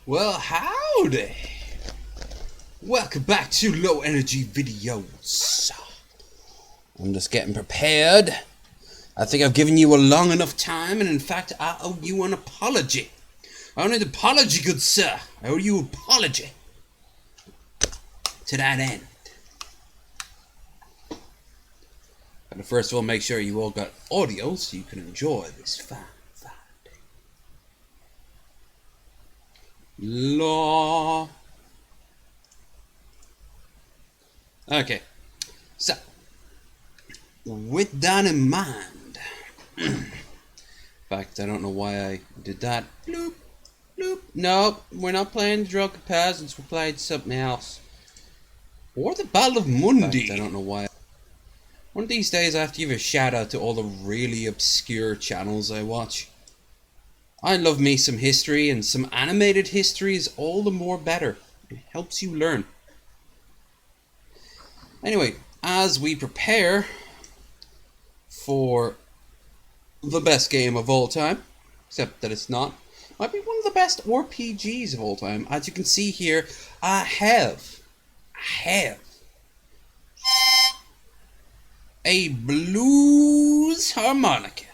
Well, howdy! Welcome back to Low Energy Videos. I'm just getting prepared. I think I've given you a long enough time, and in fact, I owe you an apology. I owe an apology, good sir. I owe you an apology. To that end. But first of all, make sure you all got audio so you can enjoy this fine day. Law. Okay, so with that in mind, in fact, I don't know why I did that. Bloop, bloop. No, we're not playing the Drunken Peasants. We're playing something else. Or the Battle of Mundi. I don't know why. One of these days, I have to give a shout out to all the really obscure channels I watch. I love me some history, and some animated history is all the more better. It helps you learn. Anyway, as we prepare for the best game of all time, except that it's not, might be one of the best RPGs of all time. As you can see here, I have a blues harmonica.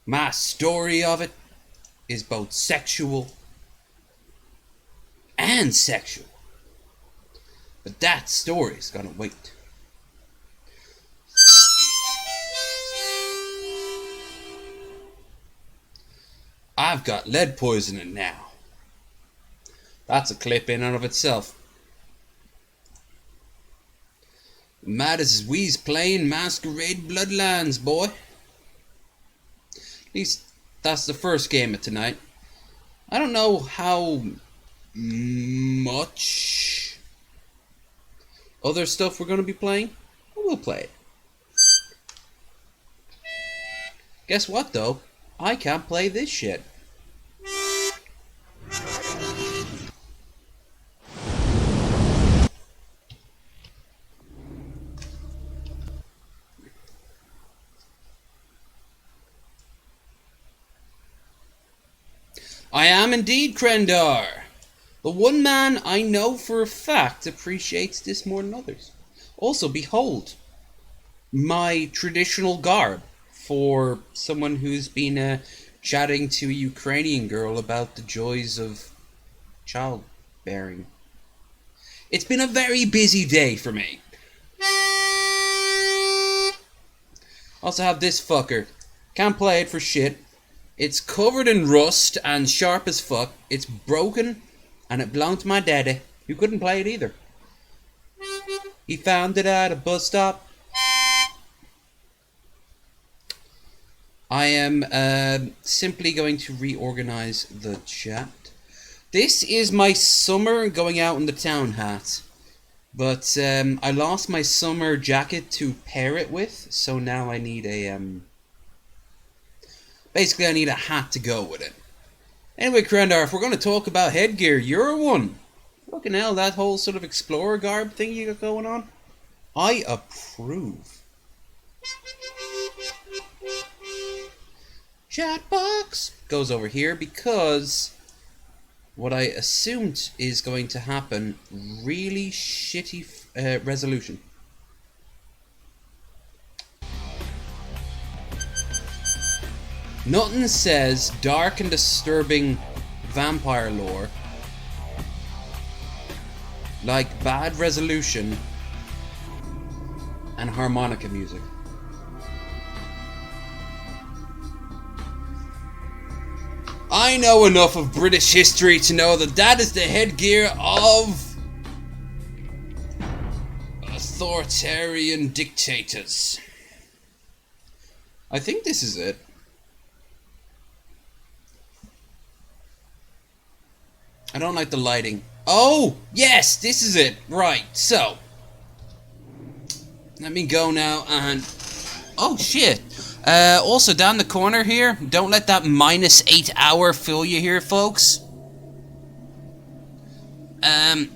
My story of it is both sexual and sexual. But that story's gonna wait. I've got lead poisoning now. That's a clip in and of itself. Mad as we's playing Masquerade Bloodlines, boy. At least that's the first game of tonight. I don't know how much other stuff we're going to be playing, but we'll play it. Guess what though? I can't play this shit. I am indeed Krendar. The one man I know for a fact appreciates this more than others. Also, behold, my traditional garb for someone who's been chatting to a Ukrainian girl about the joys of childbearing. It's been a very busy day for me. Also have this fucker. Can't play it for shit. It's covered in rust and sharp as fuck. It's broken and it belonged to my daddy, who couldn't play it either. He found it at a bus stop. I am simply going to reorganize the chat. This is my summer going out in the town hat. But I lost my summer jacket to pair it with, so now I need a basically I need a hat to go with it. Anyway, Krendar, if we're going to talk about headgear, you're one. Fucking hell, that whole sort of explorer garb thing you got going on, I approve. Chatbox goes over here because what I assumed is going to happen, really shitty resolution. Nothing says dark and disturbing vampire lore like bad resolution and harmonica music. I know enough of British history to know that that is the headgear of authoritarian dictators. I think this is it. I don't like the lighting. Oh, yes, this is it. Right, so. Let me go now and... Oh, shit. Also, down the corner here, don't let that -8 hour fool you here, folks. I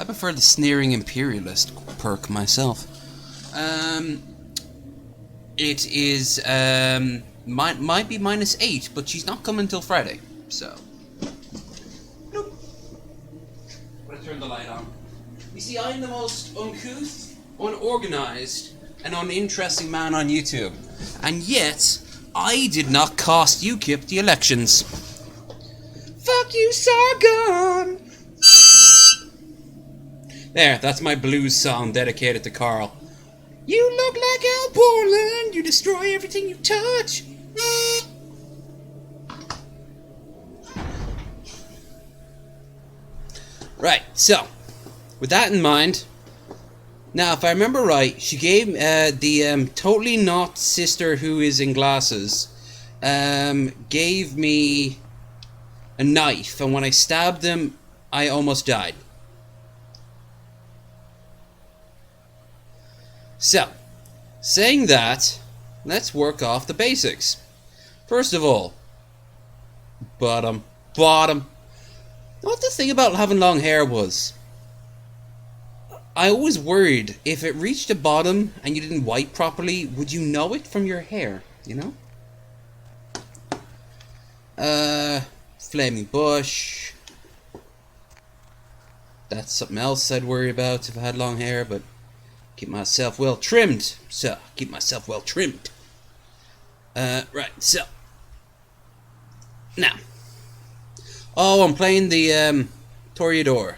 prefer the sneering imperialist perk myself. It is might be -8, but she's not coming until Friday. So, nope. I'm gonna turn the light on. You see, I'm the most uncouth, unorganized, and uninteresting man on YouTube, and yet I did not cost UKIP the elections. Fuck you, Sargon! There, that's my blues song dedicated to Carl. You look like Al Borland, you destroy everything you touch. Right, so, with that in mind, now if I remember right, she gave the totally not sister who is in glasses, gave me a knife, and when I stabbed him, I almost died. So, saying that, let's work off the basics. First of all, bottom. What the thing about having long hair was, I always worried if it reached the bottom and you didn't wipe properly, would you know it from your hair, you know? Flaming bush. That's something else I'd worry about if I had long hair, but keep myself well trimmed. So, keep myself well trimmed. Right, so. Now. Oh, I'm playing the, Toreador.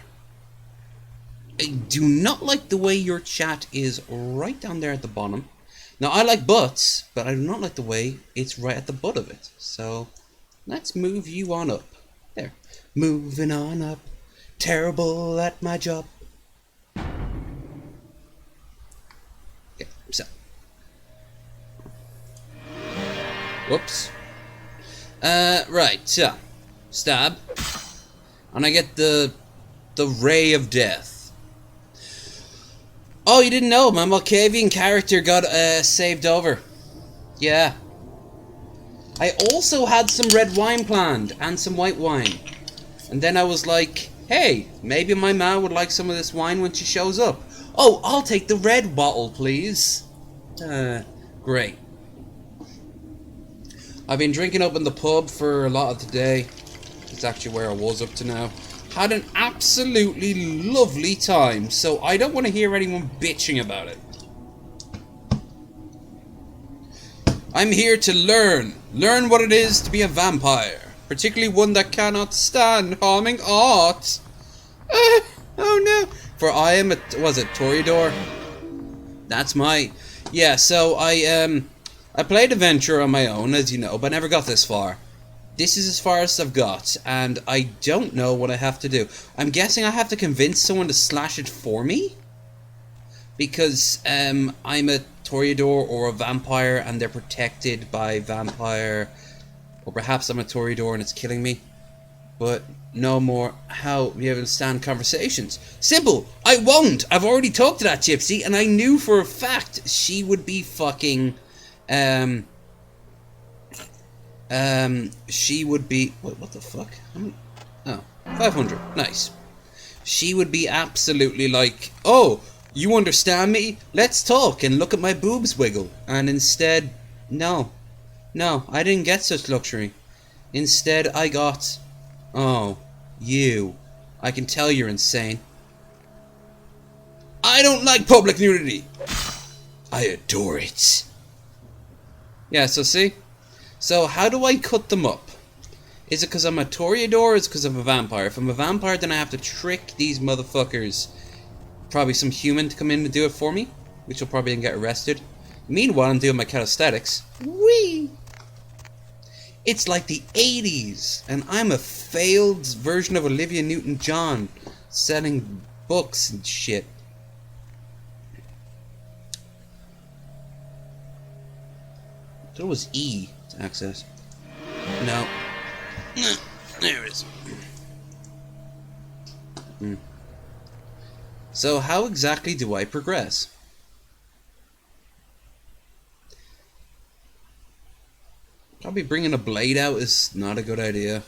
I do not like the way your chat is right down there at the bottom. Now, I like butts, but I do not like the way it's right at the butt of it. So, let's move you on up. There. Moving on up. Terrible at my job. Okay, so. Whoops. Right, so. Stab. And I get the Ray of Death. Oh, you didn't know, my Malkavian character got saved over. Yeah. I also had some red wine planned, and some white wine. And then I was like, hey, maybe my ma would like some of this wine when she shows up. Oh, I'll take the red bottle, please. Great. I've been drinking up in the pub for a lot of the day. It's actually where I was up to now. Had an absolutely lovely time, so I don't want to hear anyone bitching about it. I'm here to learn what it is to be a vampire, particularly one that cannot stand harming art. Oh no! For I am a, was it Toreador? That's my, yeah. So I played Adventure on my own, as you know, but never got this far. This is as far as I've got, and I don't know what I have to do. I'm guessing I have to convince someone to slash it for me? Because, I'm a Toreador or a vampire, and they're protected by vampire. Or perhaps I'm a Toreador and it's killing me. But, no more how we have to stand conversations. Simple! I won't! I've already talked to that gypsy, and I knew for a fact she would be fucking, she would be... What the fuck? Oh, 500. Nice. She would be absolutely like, oh, you understand me? Let's talk and look at my boobs wiggle. And instead, no. No, I didn't get such luxury. Instead, I got... Oh, you. I can tell you're insane. I don't like public nudity. I adore it. Yeah, so see? So, how do I cut them up? Is it because I'm a Toreador or is it because I'm a vampire? If I'm a vampire, then I have to trick these motherfuckers. Probably some human to come in and do it for me, which will probably get arrested. Meanwhile, I'm doing my calisthenics. Whee! It's like the 80s, and I'm a failed version of Olivia Newton-John, selling books and shit. I thought it was E to access. No. There it is. So how exactly do I progress? Probably bringing a blade out is not a good idea.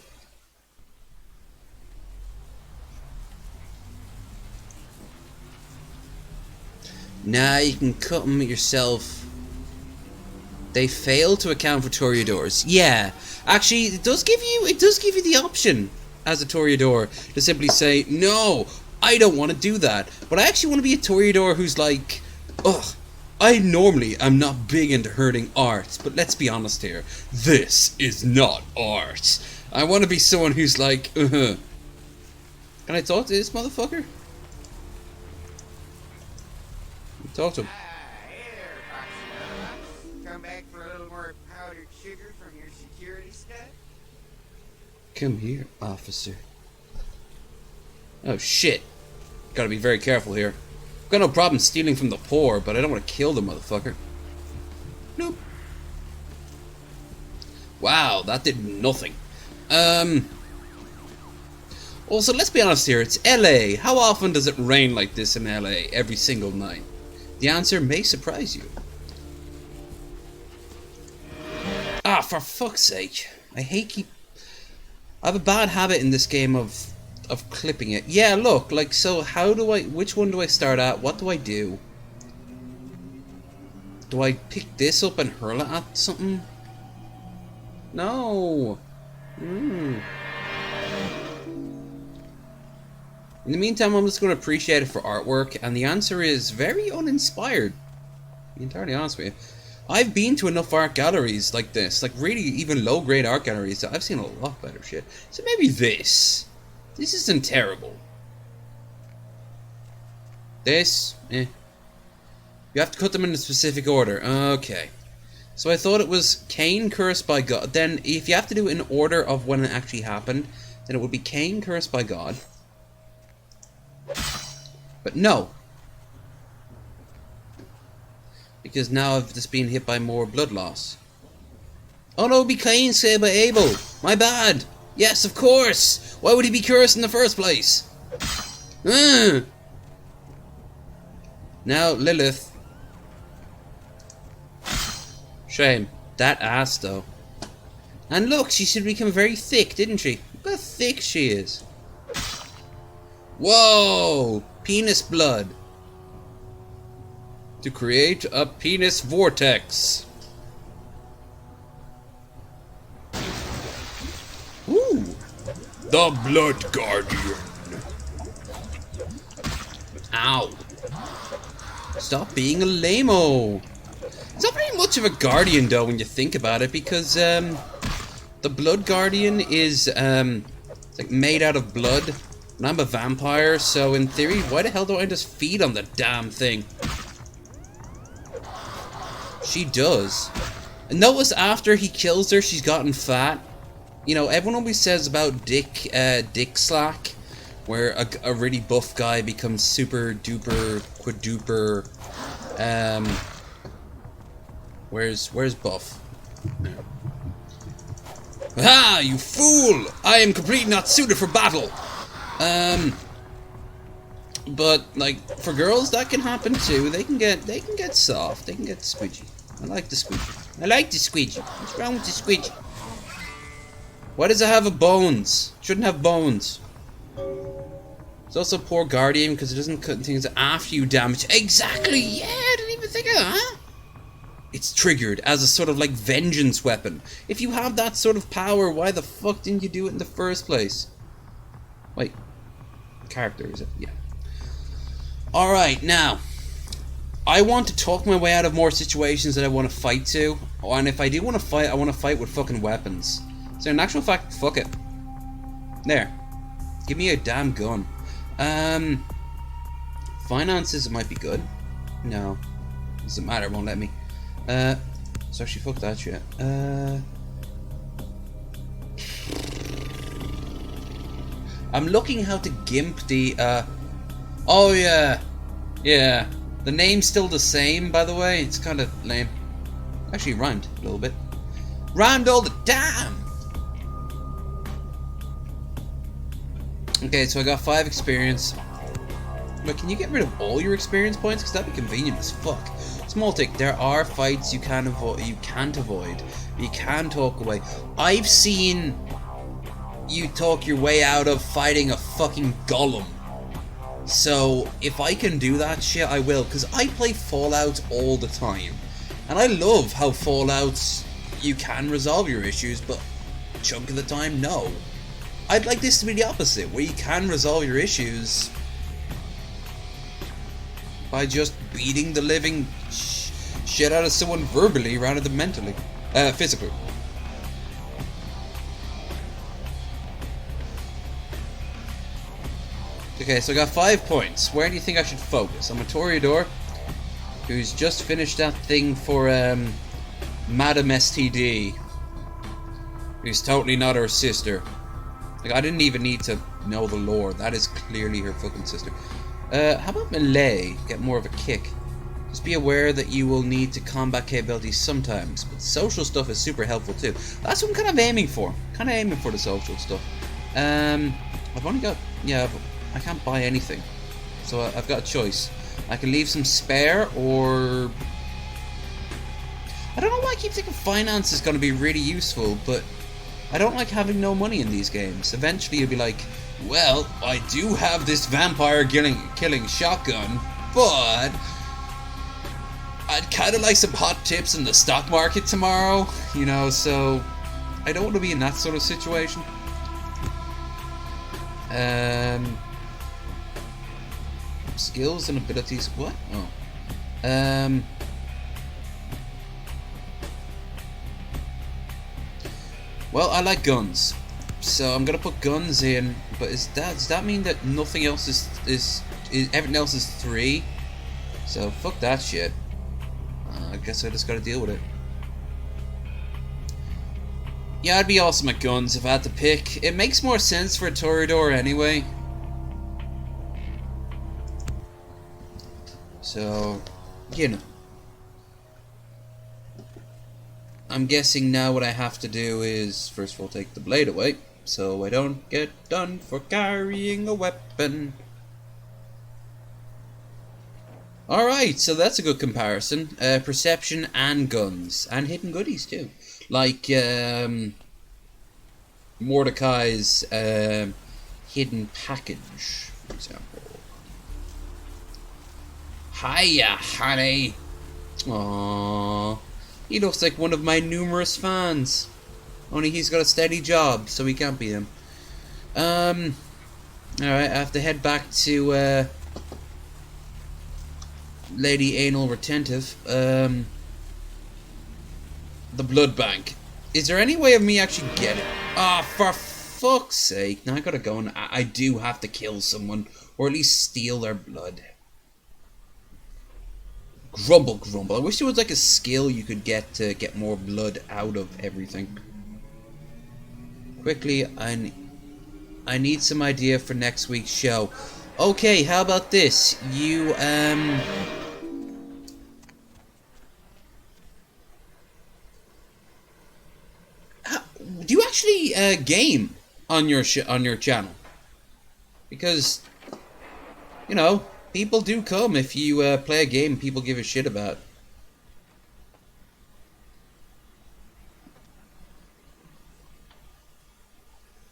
Nah, you can cut them yourself. They fail to account for Toreadors. Yeah, actually, it does give you the option as a Toreador to simply say, no, I don't want to do that. But I actually want to be a Toreador who's like, ugh, I normally am not big into hurting art, but let's be honest here, this is not art. I want to be someone who's like, Can I talk to this motherfucker? Talk to him. Hey there, Foxy. Come back for a little more powdered sugar from your security stuff? Come here, officer. Oh shit. Gotta be very careful here. I've got no problem stealing from the poor, but I don't want to kill the motherfucker. Nope. Wow, that did nothing. Also, let's be honest here, it's LA. How often does it rain like this in LA every single night? The answer may surprise you. Ah, for fuck's sake. I have a bad habit in this game of clipping it. Yeah, look, like, so which one do I start at? What do I do? Do I pick this up and hurl it at something? No. In the meantime, I'm just going to appreciate it for artwork, and the answer is very uninspired. To be entirely honest with you. I've been to enough art galleries like this, like really even low-grade art galleries, that I've seen a lot better shit. So maybe this. This isn't terrible. This, You have to cut them in a specific order. Okay. So I thought it was Cain cursed by God. Then, if you have to do it in order of when it actually happened, then it would be Cain cursed by God. But no. Because now I've just been hit by more blood loss. Oh no, it would be Cain saved by Abel. My bad. Yes, of course. Why would he be cursed in the first place? Now, Lilith. Shame. That ass, though. And look, she should become very thick, didn't she? Look how thick she is. Whoa! Penis blood. To create a penis vortex. Ooh! The Blood Guardian. Ow. Stop being a lame-o. It's not very much of a guardian, though, when you think about it, because the Blood Guardian is it's like made out of blood, and I'm a vampire, so in theory, why the hell don't I just feed on the damn thing? She does. And notice after he kills her, she's gotten fat. You know, everyone always says about dick slack, where a really buff guy becomes super duper quadruper. Where's buff? Ah, you fool! I am completely not suited for battle. But like for girls, that can happen too. They can get soft. They can get squidgy. I like the squidgy. I like the squidgy. What's wrong with the squidgy? Why does it have a bones? Shouldn't have bones. It's also poor guardian because it doesn't cut things after you damage. Exactly. Yeah, I didn't even think of that. It's triggered as a sort of like vengeance weapon. If you have that sort of power, why the fuck didn't you do it in the first place? Wait, character is it? Yeah. All right, now I want to talk my way out of more situations that I want to fight to, and if I do want to fight, I want to fight with fucking weapons. So in actual fact, fuck it. There, give me a damn gun. Finances might be good. No, doesn't matter. It won't let me. So actually, fuck that shit. I'm looking how to gimp the. Oh yeah, yeah. The name's still the same, by the way. It's kind of lame. Actually, rhymed a little bit. Rhymed all the time. Okay, so I got 5 experience. But can you get rid of all your experience points? Because that'd be convenient as fuck. Small tick. There are fights you can avoid. You can't avoid. You can talk away. I've seen you talk your way out of fighting a fucking golem. So if I can do that shit, I will. Because I play Fallout all the time. And I love how Fallout's you can resolve your issues, but a chunk of the time, no. I'd like this to be the opposite, where you can resolve your issues by just beating the living shit out of someone verbally rather than mentally, physically. Okay, so I got 5 points. Where do you think I should focus? I'm a Toreador who's just finished that thing for Madam STD, who's totally not her sister. Like, I didn't even need to know the lore. That is clearly her fucking sister. How about melee? Get more of a kick. Just be aware that you will need to combat capabilities sometimes, but social stuff is super helpful too. That's what I'm kind of aiming for. Kind of aiming for the social stuff. I've only got... yeah, I can't buy anything. So I've got a choice. I can leave some spare, or... I don't know why I keep thinking finance is going to be really useful, but I don't like having no money in these games. Eventually you'll be like, well, I do have this vampire killing shotgun, but I'd kind of like some hot tips in the stock market tomorrow, you know, so I don't want to be in that sort of situation. Skills and abilities. What? Oh. Well, I like guns, so I'm gonna put guns in. But does that mean that nothing else is everything else is 3? So fuck that shit. I guess I just gotta deal with it. Yeah, I'd be awesome at guns if I had to pick. It makes more sense for a Toreador anyway. So, you know. I'm guessing now what I have to do is, first of all, take the blade away, so I don't get done for carrying a weapon. Alright, so that's a good comparison. Perception and guns. And hidden goodies, too. Like, Mordecai's hidden package, for example. Hiya, honey. Aww. He looks like one of my numerous fans. Only he's got a steady job, so he can't be him. Alright, I have to head back to, Lady Anal Retentive. The blood bank. Is there any way of me actually getting... Ah, for fuck's sake. Now I gotta go and I do have to kill someone. Or at least steal their blood. Grumble, grumble. I wish there was like a skill you could get to get more blood out of everything. Quickly, I need some idea for next week's show. Okay, how about this? You, do you actually, game on your channel? Because, you know... people do come if you play a game people give a shit about.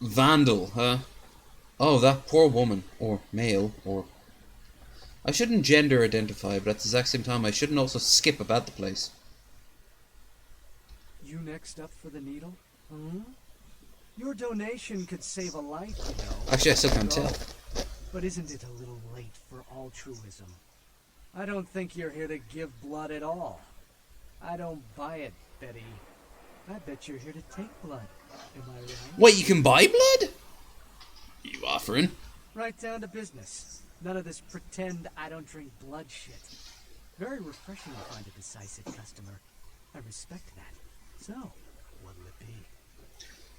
Vandal, huh? Oh, that poor woman. Or male, or... I shouldn't gender identify, but at the exact same time I shouldn't also skip about the place. You next up for the needle? Hmm? Your donation could save a life, you know. Actually, I still can't tell. But isn't it a little late for altruism? I don't think you're here to give blood at all. I don't buy it, Betty. I bet you're here to take blood. Am I right? Wait, you can buy blood? You offering? Right down to business. None of this pretend I don't drink blood shit. Very refreshing to find a decisive customer. I respect that. So, what'll it be?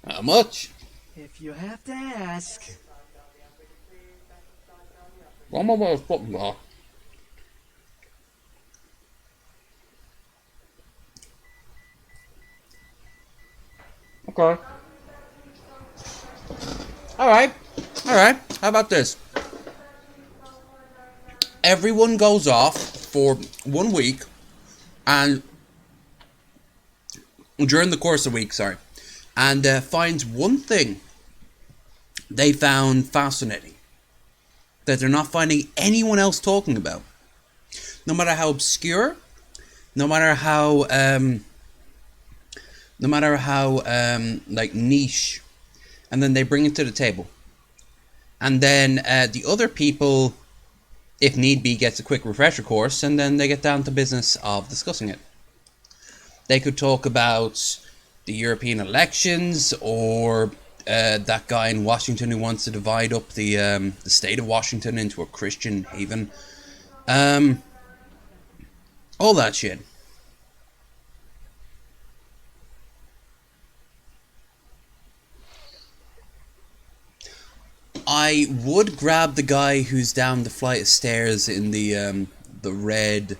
How much? If you have to ask... One more way of putting that. Okay. Alright. Alright. How about this? Everyone goes off for 1 week and during the course of the week, sorry, and finds one thing they found fascinating that they're not finding anyone else talking about. No matter how obscure, no matter how like niche, and then they bring it to the table, and then the other people, if need be, gets a quick refresher course, and then they get down to business of discussing it. They could talk about the European elections, or that guy in Washington who wants to divide up the state of Washington into a Christian haven. All that shit. I would grab the guy who's down the flight of stairs in the red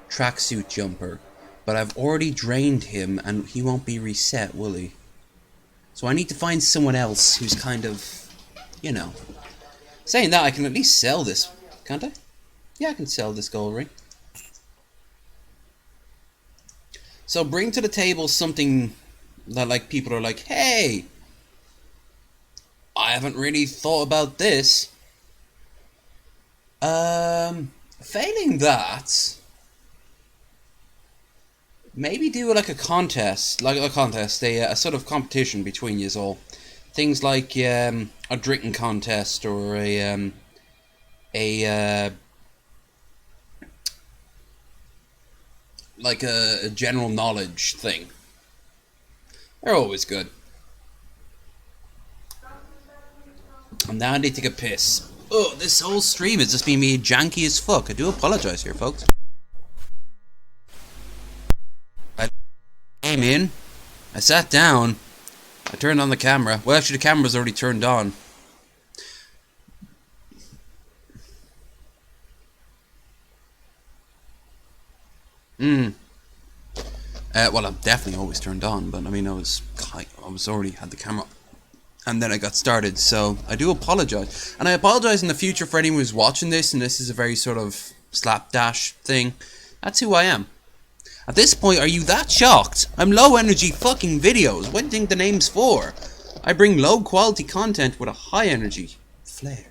tracksuit jumper, but I've already drained him, and he won't be reset, will he? So I need to find someone else who's kind of, you know. Saying that, I can at least sell this, can't I? Yeah, I can sell this gold ring. So bring to the table something that, like, people are like, hey, I haven't really thought about this. Failing that, maybe do like a contest, a sort of competition between you all. Things like a drinking contest, or a general knowledge thing. They're always good. And now I need to take a piss. Oh, this whole stream has just been me janky as fuck. I do apologize here, folks. I came in, I sat down, I turned on the camera. Well, actually, the camera was already turned on. Well, I'm definitely always turned on, but I mean, I was already had the camera, and then I got started. So I do apologize, and I apologize in the future for anyone who's watching this, and this is a very sort of slapdash thing. That's who I am. At this point, are you that shocked? I'm low energy fucking videos. What do you think the name's for? I bring low quality content with a high energy flair.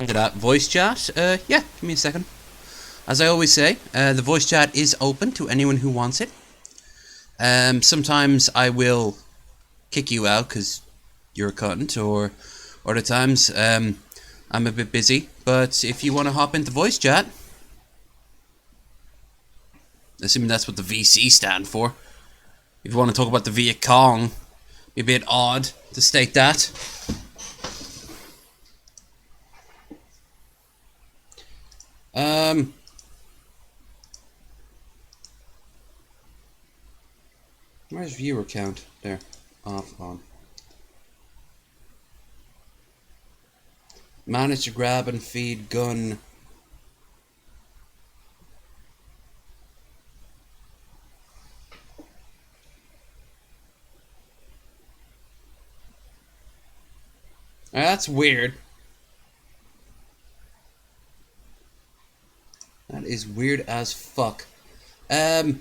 To that voice chat, yeah, give me a second. As I always say, the voice chat is open to anyone who wants it. Sometimes I will kick you out because you're a cunt, or other times I'm a bit busy. But if you want to hop into voice chat, assuming that's what the VC stand for, if you want to talk about the Viet Cong, be a bit odd to state that. Where's viewer count? There. Off, on. Manage to grab and feed gun. That's weird. That is weird as fuck. Out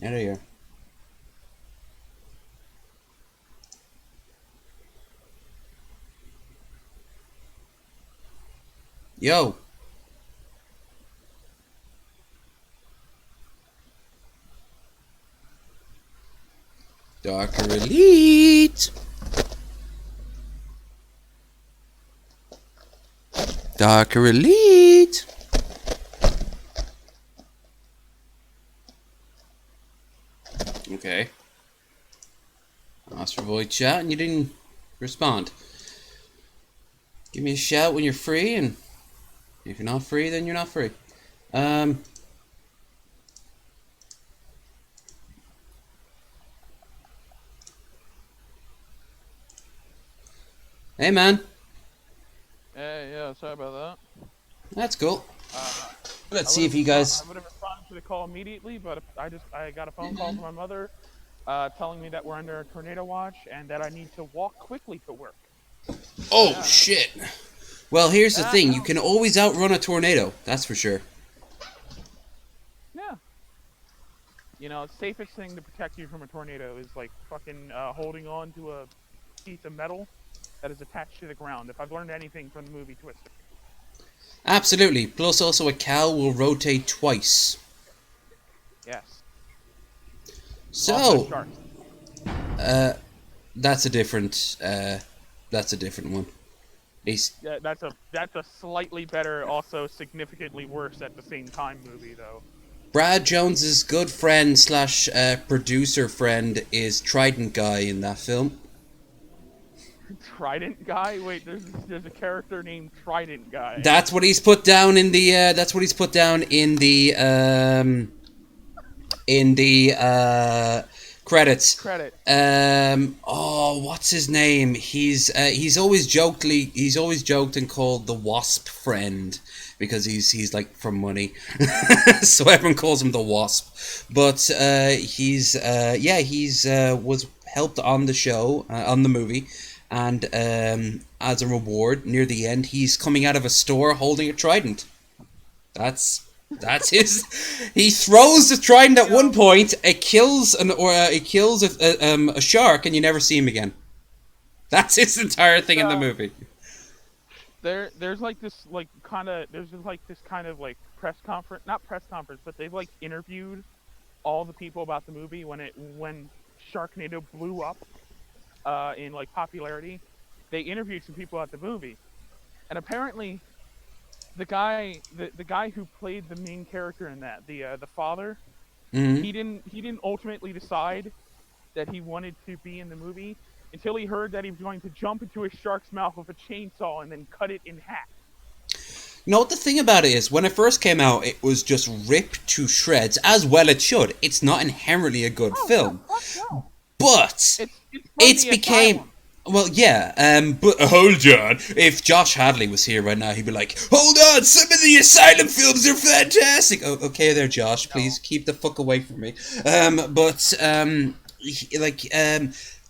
of here. Yo. Darker Elite. Darker Elite. Okay. Asked for voice chat and you didn't respond. Give me a shout when you're free, and if you're not free, then you're not free. Hey man. Hey, yeah, sorry about that. That's cool. Let's see if you guys. I would have responded to the call immediately, but I got a phone call from my mother, telling me that we're under a tornado watch and that I need to walk quickly to work. Oh shit! Well, here's the thing: you No. can always outrun a tornado. That's for sure. Yeah. You know, the safest thing to protect you from a tornado is like fucking holding on to a piece of metal that is attached to the ground. If I've learned anything from the movie Twister. Absolutely. Plus, also a cow will rotate twice. Yes. Also So, sharks. that's a different. That's a different one. He's, Yeah, that's a slightly better, also significantly worse at the same time movie though. Brad Jones's good friend slash producer friend is Trident Guy in that film. Trident Guy? Wait, there's a character named Trident Guy. That's what he's put down in the. That's what he's put down in the. Credits. Credit. Oh, what's his name? He's always joked and called the Wasp friend because he's like for money, so everyone calls him the Wasp. But he's was helped on the show on the movie, and as a reward near the end, he's coming out of a store holding a trident. That's his. He throws the trident at one point. It kills a shark, and you never see him again. That's his entire thing in the movie. There's like this like kind of like press conference, not press conference, but they've like interviewed all the people about the movie when Sharknado blew up in like popularity. They interviewed some people at the movie, and apparently the guy who played the main character in that, the father, Mm-hmm. he didn't ultimately decide that he wanted to be in the movie until he heard that he was going to jump into a shark's mouth with a chainsaw and then cut it in half. You know what the thing about it is? When it first came out, it was just ripped to shreds, as well it should. It's not inherently a good film, No. but It's became. Asylum. Well, yeah, but hold on. If Josh Hadley was here right now, he'd be like, "Hold on, some of the Asylum films are fantastic." Oh, okay, there, Josh. Please keep the fuck away from me.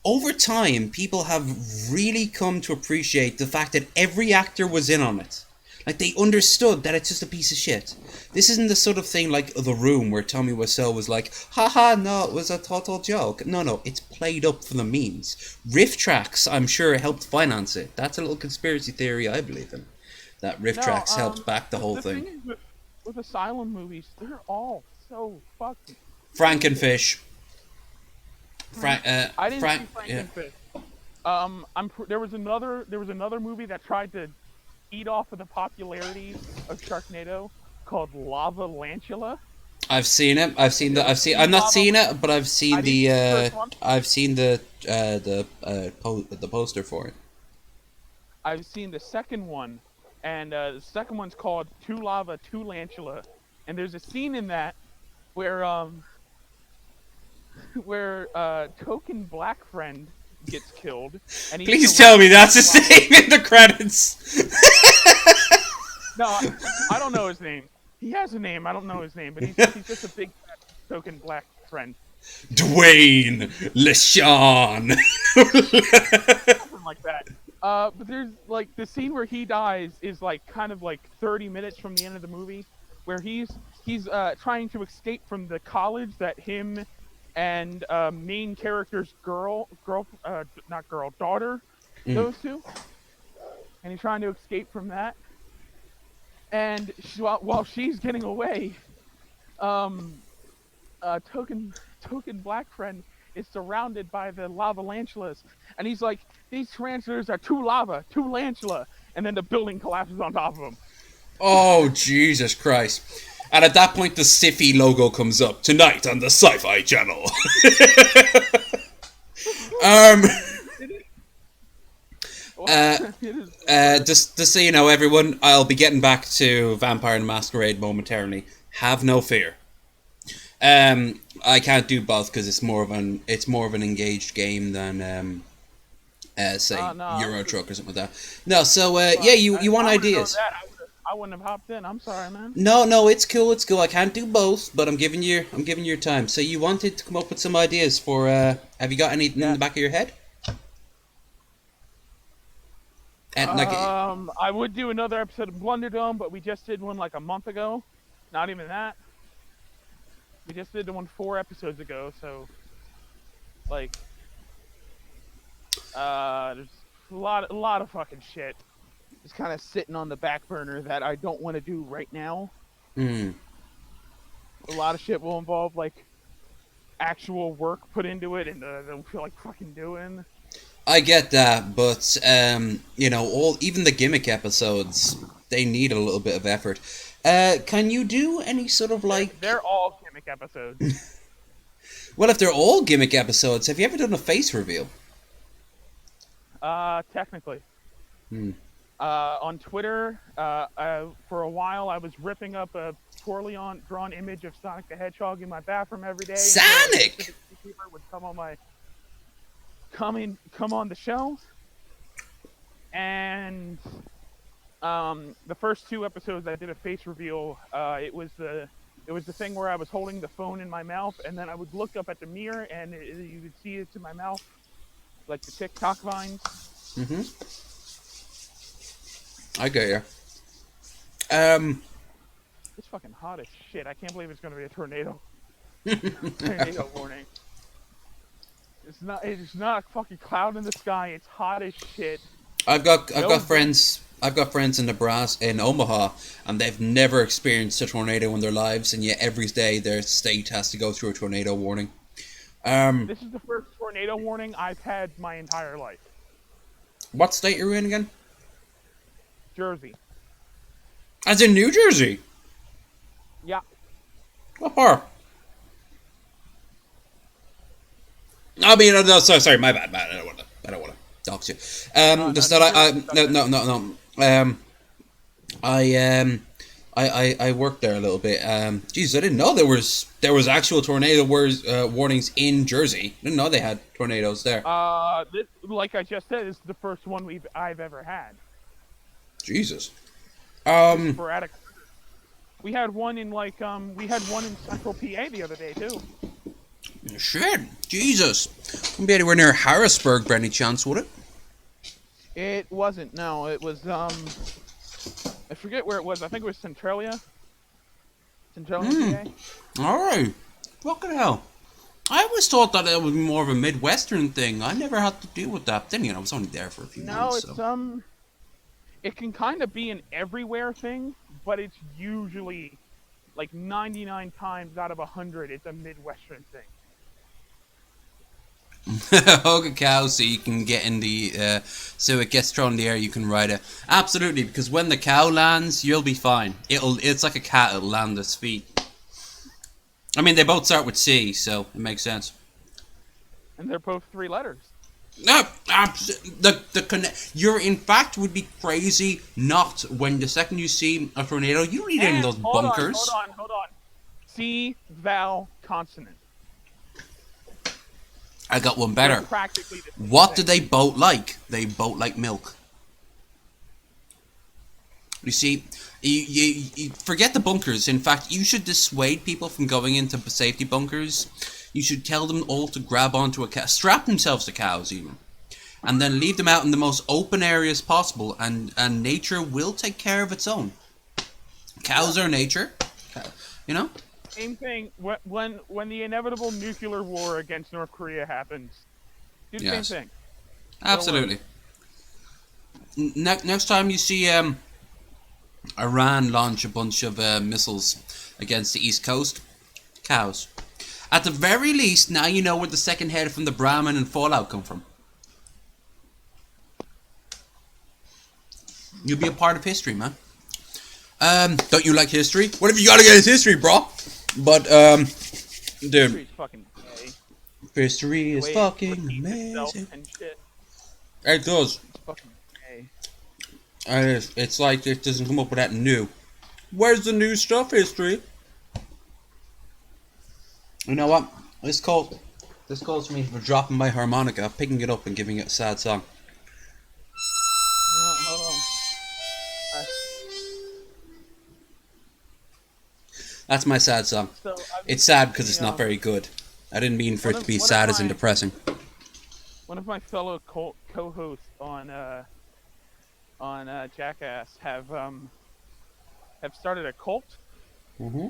Over time, people have really come to appreciate the fact that every actor was in on it. Like, they understood that it's just a piece of shit. This isn't the sort of thing like The Room, where Tommy Wiseau was like, haha, no, it was a total joke. No, it's played up for the memes. Riff Tracks, I'm sure, helped finance it. That's a little conspiracy theory I believe in. That Riff Tracks helped back the whole thing. The thing is with Asylum movies, they're all so fucking... Frankenfish. I didn't see Frankenfish. There was another movie that tried to eat off of the popularity of Sharknado called Lava Lantula. I've seen it. I'm not seeing it, but I've seen the poster for it. I've seen the second one, and the second one's called Two Lava, Two Lantula, and there's a scene in that where Token Black Friend gets killed. And Please tell me that's his name in the credits. No, I don't know his name. He has a name. I don't know his name, but he's just a big Token Black Friend. Dwayne LeSean. Something like that. But there's like the scene where he dies is like kind of like 30 minutes from the end of the movie, where he's trying to escape from the college that him and main character's daughter goes to, and he's trying to escape from that. And while she's getting away, Token Black Friend is surrounded by the lava lantulas, and he's like, "These tarantulas are too lava, too lantula," and then the building collapses on top of him. Oh, Jesus Christ. And at that point, the Siffy logo comes up. Tonight on the Sci-Fi Channel. Just so you know, everyone, I'll be getting back to Vampire the Masquerade momentarily. Have no fear. I can't do both because it's more of an engaged game than Euro Truck or something like that. No, so yeah, you want ideas? I wouldn't have hopped in. I'm sorry, man. No, it's cool, it's cool. I can't do both, but I'm giving you time. So you wanted to come up with some ideas for, have you got anything in the back of your head? And, I would do another episode of Blunderdome, but we just did one like a month ago. Not even that. We just did one 4 episodes ago, so like, there's a lot of fucking shit just kind of sitting on the back burner that I don't want to do right now. A lot of shit will involve like actual work put into it, and I don't feel like fucking doing. I get that, but you know, even the gimmick episodes, they need a little bit of effort. Can you do any sort of like? They're all gimmick episodes. Well, if they're all gimmick episodes, have you ever done a face reveal? Technically. On Twitter, for a while, I was ripping up a poorly drawn image of Sonic the Hedgehog in my bathroom every day. Sonic! Would come on the show, and the first 2 episodes I did a face reveal. It was the thing where I was holding the phone in my mouth, and then I would look up at the mirror, and you could see it's in my mouth, like the TikTok vines. I get you. It's fucking hot as shit. I can't believe it's going to be a tornado. Tornado warning. It's not a fucking cloud in the sky. It's hot as shit. I've got friends in Nebraska, in Omaha, and they've never experienced a tornado in their lives, and yet every day their state has to go through a tornado warning. This is the first tornado warning I've had my entire life. What state are you in again? Jersey. As in New Jersey? Yeah. What part? I mean, no, sorry, my bad. I don't want to dox you. Just that I worked there a little bit. Jesus, I didn't know there was actual tornado warnings in Jersey. I didn't know they had tornadoes there. This, like I just said, is the first one I've ever had. Jesus. Sporadic. We had one in Central PA the other day too. Shit, Jesus. Wouldn't be anywhere near Harrisburg by any chance, would it? It wasn't. No, it was. I forget where it was. I think it was Centralia. Centralia, PA. All right. Fucking hell. I always thought that it was more of a Midwestern thing. I never had to deal with that. Then I was only there for a few months. No, it's it can kind of be an everywhere thing, but it's usually like 99 times out of 100, it's a Midwestern thing. Hug a cow so you can get in the so it gets thrown in the air, you can ride it. Absolutely, because when the cow lands, you'll be fine. It's like a cat, it'll land its feet. I mean, they both start with C, so it makes sense. And they're both 3 letters. No, you're in fact would be crazy not when the second you see a tornado, you don't need any of those bunkers. Hold on. C, vowel, consonant. I got one better. Practically the same What thing. do they boat like? They boat like milk. You see, you forget the bunkers. In fact, you should dissuade people from going into safety bunkers. You should tell them all to grab onto a cow, strap themselves to cows even, and then leave them out in the most open areas possible, and nature will take care of its own. Cows are nature, you know? Same thing, when the inevitable nuclear war against North Korea happens, do the same thing. Absolutely. Next time you see Iran launch a bunch of missiles against the East Coast, cows. At the very least, now you know where the second head from the Brahmin and Fallout come from. You'll be a part of history, man. Don't you like history? Whatever you got against history, bro? But, dude. History's fucking gay. History is fucking amazing. And shit. It does. It's fucking gay. It's like it doesn't come up with that new. Where's the new stuff, history? You know what? This calls me for dropping my harmonica, picking it up, and giving it a sad song. No, hold on. That's my sad song. So I've It's sad because it's you know, not very good. I didn't mean for it one to be of sad as in my- depressing. one of my fellow co-hosts on Jackass have started a cult. Mm-hmm.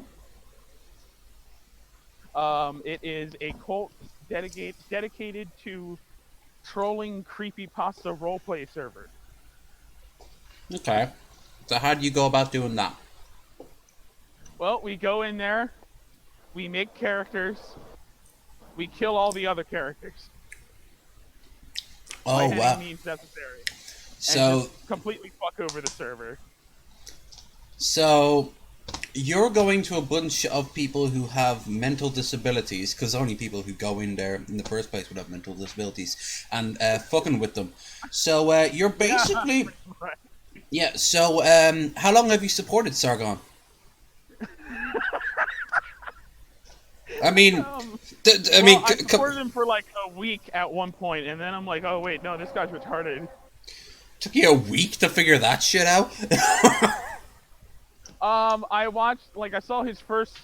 It is a cult dedicated to trolling creepypasta roleplay server. Okay. So how do you go about doing that? Well, we go in there, we make characters, we kill all the other characters by Oh, any wow. means necessary, and So, just completely fuck over the server. so you're going to a bunch of people who have mental disabilities, because only people who go in there in the first place would have mental disabilities, and fucking with them. So you're basically... Right. Yeah, so how long have you supported Sargon? I mean, Well, I supported him for like a week at one point, and then I'm like, oh wait, no, this guy's retarded. took you a week to figure that shit out? I watched, like, I saw his first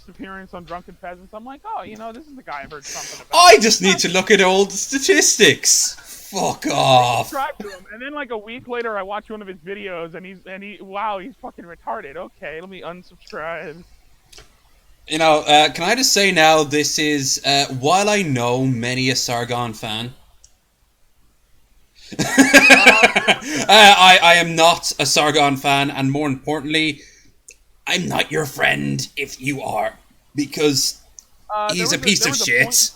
appearance on Drunken Peasants. I'm like, oh, this is the guy I've heard something about. I just need to look at old statistics. Fuck off. Subscribe to him, and then like a week later, I watch one of his videos, and he's fucking retarded. Okay, let me unsubscribe. Can I just say now, this is, while I know many a Sargon fan, I am not a Sargon fan, and more importantly, I'm not your friend if you are, because he's a piece of shit.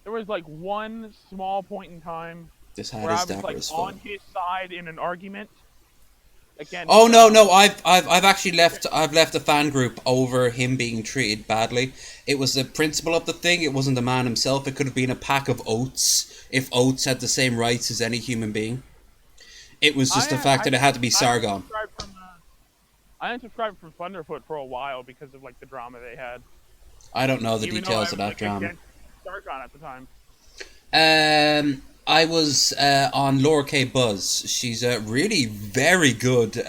There was like one small point in time This hat where I is was dapper like as on fuck. his side in an argument. Again. Oh no, I've actually left a fan group over him being treated badly. It was the principle of the thing, it wasn't the man himself. It could have been a pack of oats if oats had the same rights as any human being. It was just the fact that it had to be Sargon. I unsubscribed from Thunderfoot for a while because of like the drama they had. I don't know the Even details though of I that was, drama. against Sargon at the time. I was on Laura K. Buzz. She's a really very good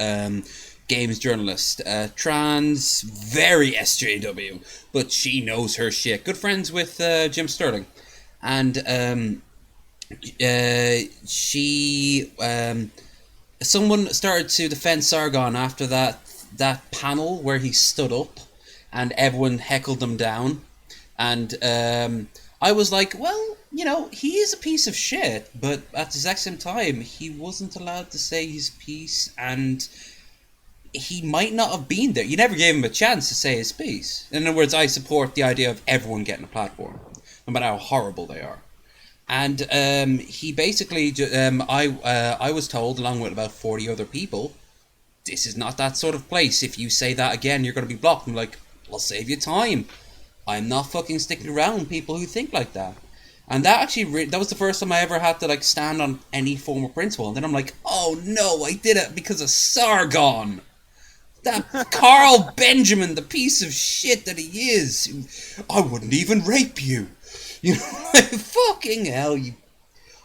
games journalist. Trans, very SJW, but she knows her shit. Good friends with Jim Sterling. And someone started to defend Sargon after that panel where he stood up and everyone heckled him down. And I was like, well, he is a piece of shit, but at the exact same time, he wasn't allowed to say his piece, and he might not have been there. You never gave him a chance to say his piece. In other words, I support the idea of everyone getting a platform, no matter how horrible they are. And he basically, I was told, along with about 40 other people, this is not that sort of place. If you say that again, you're going to be blocked. I'm like, I'll save you time. I'm not fucking sticking around with people who think like that. And that actually, that was the first time I ever had to stand on any form of principle. And then I'm like, oh no, I did it because of Sargon. That Carl Benjamin, the piece of shit that he is. I wouldn't even rape you. Fucking hell.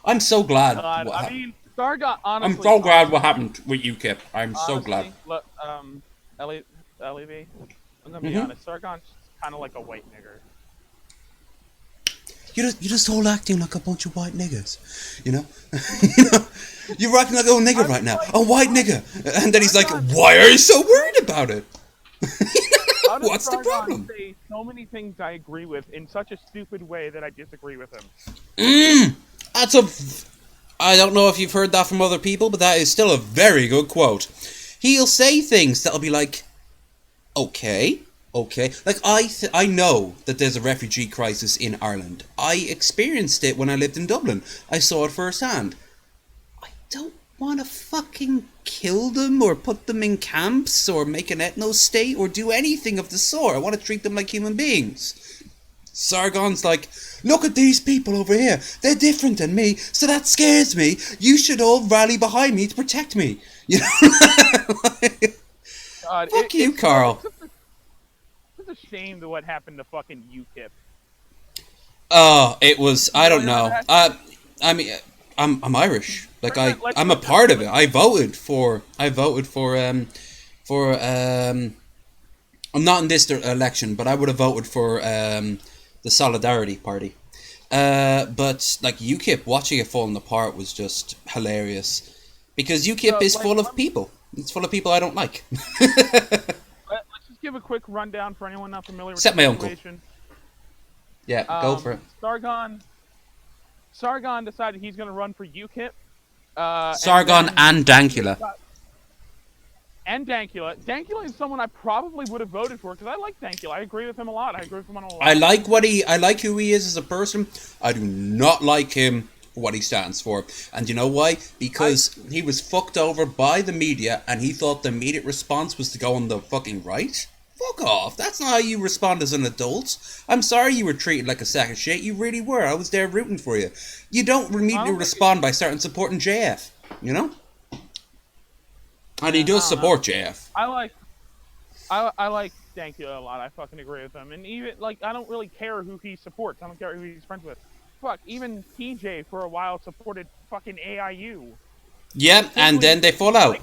I'm so glad. Sargon, honestly. I'm so glad what happened with you, Kip. I'm so glad. Look, Ellie, I'm gonna be honest. Sargon's kind of like a white nigger. You're just all acting like a bunch of white niggers, You're acting like a old nigger right now, a white nigger, and then he's like, "Why are you so worried about it?" What's the problem? Say so many things I agree with in such a stupid way that I disagree with him. I don't know if you've heard that from other people, but that is still a very good quote. He'll say things that'll be like, okay. Like, I know that there's a refugee crisis in Ireland. I experienced it when I lived in Dublin. I saw it firsthand. I don't want to fucking kill them or put them in camps or make an ethno-state or do anything of the sort. I want to treat them like human beings. Sargon's like, look at these people over here. They're different than me, so that scares me. You should all rally behind me to protect me. Fuck you, Carl. It's a shame that what happened to fucking UKIP. Oh, it was. I don't know. I mean, I'm Irish. Like I'm a part of it. I voted for I'm not in this election, but I would have voted for the Solidarity Party. But like UKIP, watching it falling apart was just hilarious because UKIP So, is like, full of people. It's full of people I don't like. let's just give a quick rundown for anyone not familiar with Except the my uncle. situation. Yeah, go for it. Sargon decided he's going to run for UKIP. Sargon and Dankula. And Dankula. Dankula is someone I probably would have voted for because I like Dankula. I agree with him a lot. I agree with him on a lot. I like who he is as a person. I do not like him for what he stands for. And you know why? Because he was fucked over by the media and he thought the immediate response was to go on the fucking right. Fuck off. That's not how you respond as an adult. I'm sorry you were treated like a sack of shit. You really were. I was there rooting for you. You don't immediately respond by starting supporting JF. You know? And he does support JF. I like Dankula a lot. I fucking agree with him. And even, like, I don't really care who he supports. I don't care who he's friends with. Fuck, even TJ for a while supported fucking AIU. Yeah, and then they fall out.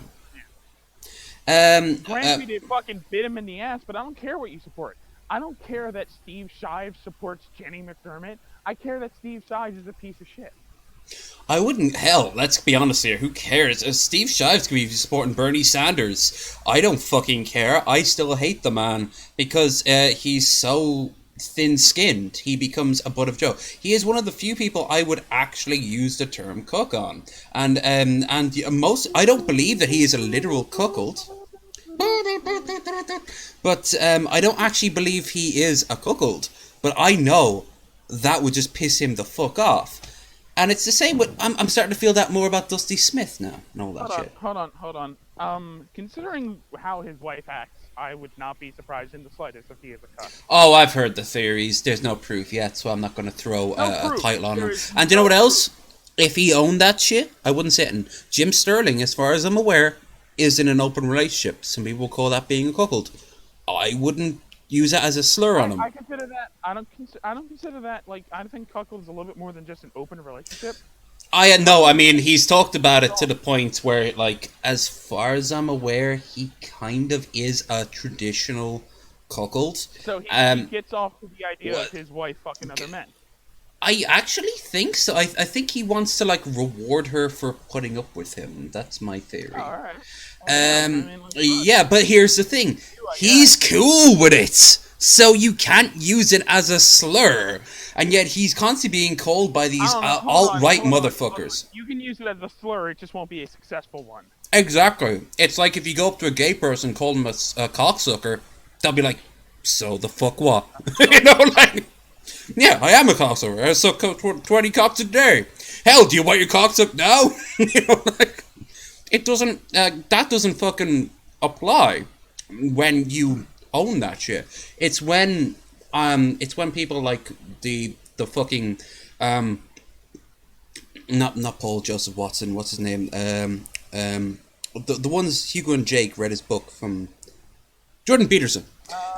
Granted, it fucking bit him in the ass, but I don't care what you support. I don't care that Steve Shives supports Jenny McDermott. I care that Steve Shives is a piece of shit. I wouldn't. Hell, let's be honest here. Who cares? Steve Shives could be supporting Bernie Sanders. I don't fucking care. I still hate the man because he's so thin-skinned. He becomes a butt of joke. He is one of the few people I would actually use the term cuck on, and most. I don't believe that he is a literal cuckold. But I don't actually believe he is a cuckold. But I know that would just piss him the fuck off. And it's the same with... I'm starting to feel that more about Dusty Smith now and all that shit. Hold on. Considering how his wife acts, I would not be surprised in the slightest if he is a cuck. Oh, I've heard the theories. There's no proof yet, so I'm not going to throw a title on him. And you know what else? If he owned that shit, I wouldn't say it. Jim Sterling, as far as I'm aware, is in an open relationship. Some people call that being a cuckold. I wouldn't use that as a slur on him. I consider that. I don't consider that, like, I think cuckold is a little bit more than just an open relationship. I mean, he's talked about it to the point where, like, as far as I'm aware, he kind of is a traditional cuckold. So he gets off to the idea of his wife fucking other men. I actually think so. I think he wants to, like, reward her for putting up with him. That's my theory. Oh, alright. Yeah, but here's the thing. He's cool with it. So you can't use it as a slur. And yet he's constantly being called by these alt-right motherfuckers. You can use it as a slur, it just won't be a successful one. Exactly. It's like if you go up to a gay person and call them a cocksucker, they'll be like, so the fuck what? You know, like... Yeah, I am a cocksucker. I suck 20 cocks a day. Hell, do you want your cock sucked now? You know, like, it doesn't. That doesn't fucking apply when you own that shit. It's when people like the fucking not Paul Joseph Watson. What's his name? The ones Hugo and Jake read his book from Jordan Peterson.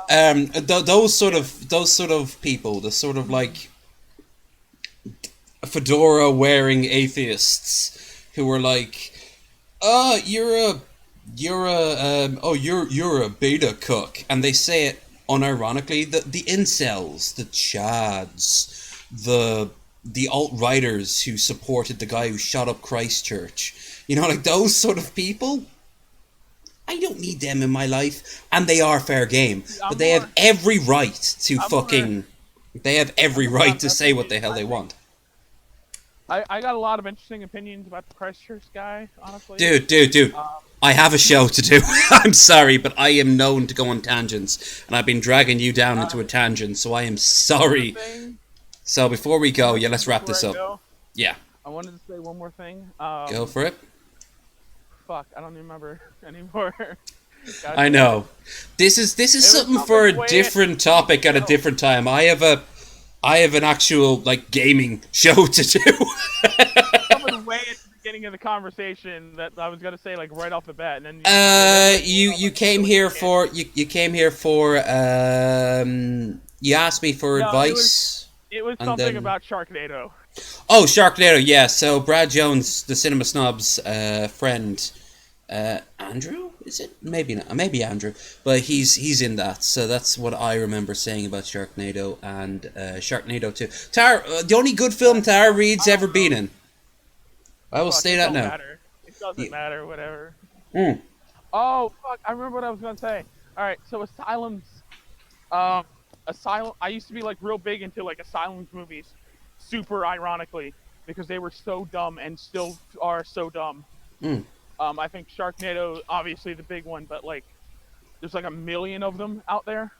Those sort of people, the sort of like fedora wearing atheists who are like, you're a beta cuck, and they say it unironically. The incels, the chads, the alt-righters who supported the guy who shot up Christchurch, you know, like those sort of people. I don't need them in my life, and they are fair game, but they have every right to They have every right to say what the hell they want. I got a lot of interesting opinions about the Christchurch guy, honestly. Dude. I have a show to do. I'm sorry, but I am known to go on tangents, and I've been dragging you down into a tangent, so I am sorry. So before we go, let's wrap this up. Yeah. I wanted to say one more thing. Go for it. Fuck, I don't remember anymore. I know. This is something for a different topic at a different time. I have an actual like gaming show to do. Coming way at the beginning of the conversation that I was gonna say like right off the bat, and then you came here for you asked me for advice. It was something about Sharknado. Oh, Sharknado, yeah. So Brad Jones, the Cinema Snobs friend, Andrew, is it? Maybe not. Maybe Andrew. But he's in that. So that's what I remember saying about Sharknado and Sharknado 2. Tara, the only good film Tara Reid's ever been in. I will say that now. Matter. It doesn't matter, whatever. Mm. Oh, fuck, I remember what I was gonna say. Alright, so Asylums, I used to be, like, real big into, like, Asylums movies, super ironically, because they were so dumb and still are so dumb. Mm. I think Sharknado, obviously the big one, but, like, there's, like, a million of them out there.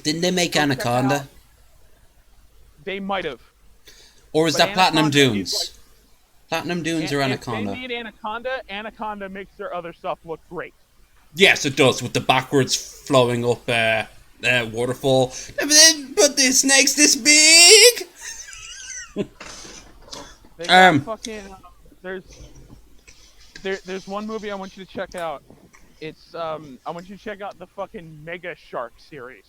Didn't they make Anaconda? They might have. Or is that Platinum Dunes? Like, Platinum Dunes or Anaconda? If they made Anaconda makes their other stuff look great. Yes, it does, with the backwards flowing up waterfall. But the snake's this big! They got fucking... There's one movie I want you to check out. It's, I want you to check out the fucking Mega Shark series.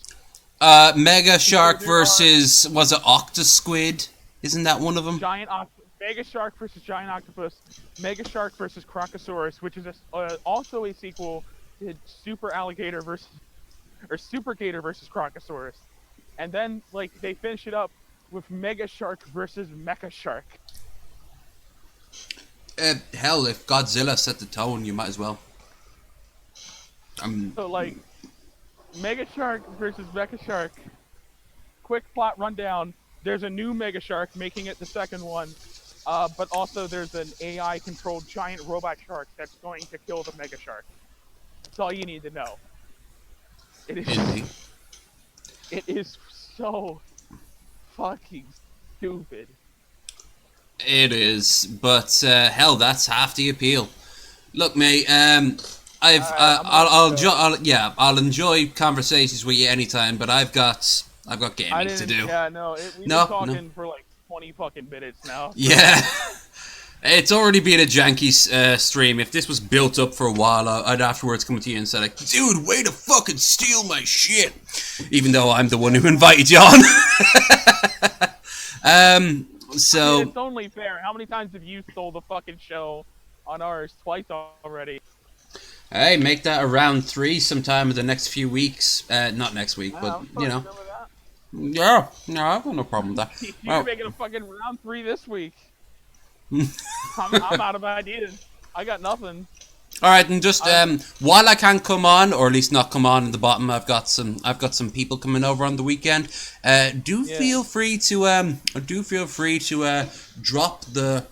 Mega Shark versus... Was it Octosquid? Isn't that one of them? Mega Shark versus Giant Octopus. Mega Shark versus Crocosaurus, which is also a sequel to Super Alligator versus... Or Super Gator versus Crocosaurus. And then, like, they finish it up with Mega Shark versus Mecha Shark. Hell, if Godzilla set the tone, you might as well. So, like, Mega Shark versus Mecha Shark. Quick plot rundown. There's a new Mega Shark, making it the second one. But also there's an AI-controlled giant robot shark that's going to kill the Mega Shark. That's all you need to know. It is so fucking stupid. It is, but hell, that's half the appeal. Look, mate, I'll enjoy conversations with you anytime, but I've got gaming to do. Yeah, no, we've been talking for like 20 fucking minutes now. Yeah. It's already been a janky stream. If this was built up for a while, I'd afterwards come to you and say, like, dude, way to fucking steal my shit. Even though I'm the one who invited you on. So... I mean, it's only fair. How many times have you stole the fucking show on ours? Twice already. Hey, make that a round 3 sometime in the next few weeks. Not next week, but, you know. Yeah, no, I've got no problem with that. You're making a fucking round 3 this week. I'm out of ideas. I got nothing. Alright, and just while I can't come on, or at least not come on in the bottom, I've got some people coming over on the weekend. Feel free to drop the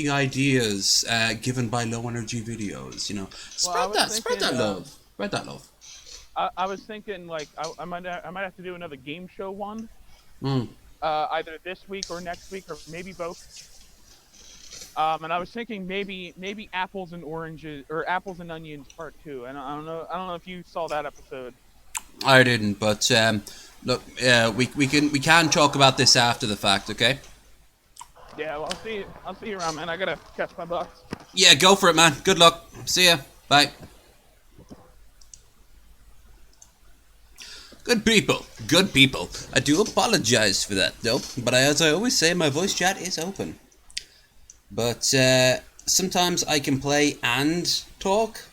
ideas given by Low Energy Videos. You know, spread that love. I was thinking, like, I might have to do another game show one. Mm. Either this week or next week, or maybe both. And I was thinking maybe apples and oranges, or apples and onions part 2. And I don't know if you saw that episode. I didn't, but look, we can talk about this after the fact, okay? Yeah, well, I'll see you around, man. I gotta catch my bus. Yeah, go for it, man. Good luck. See ya. Bye. Good people. I do apologize for that, though. But as I always say, my voice chat is open. But sometimes I can play and talk.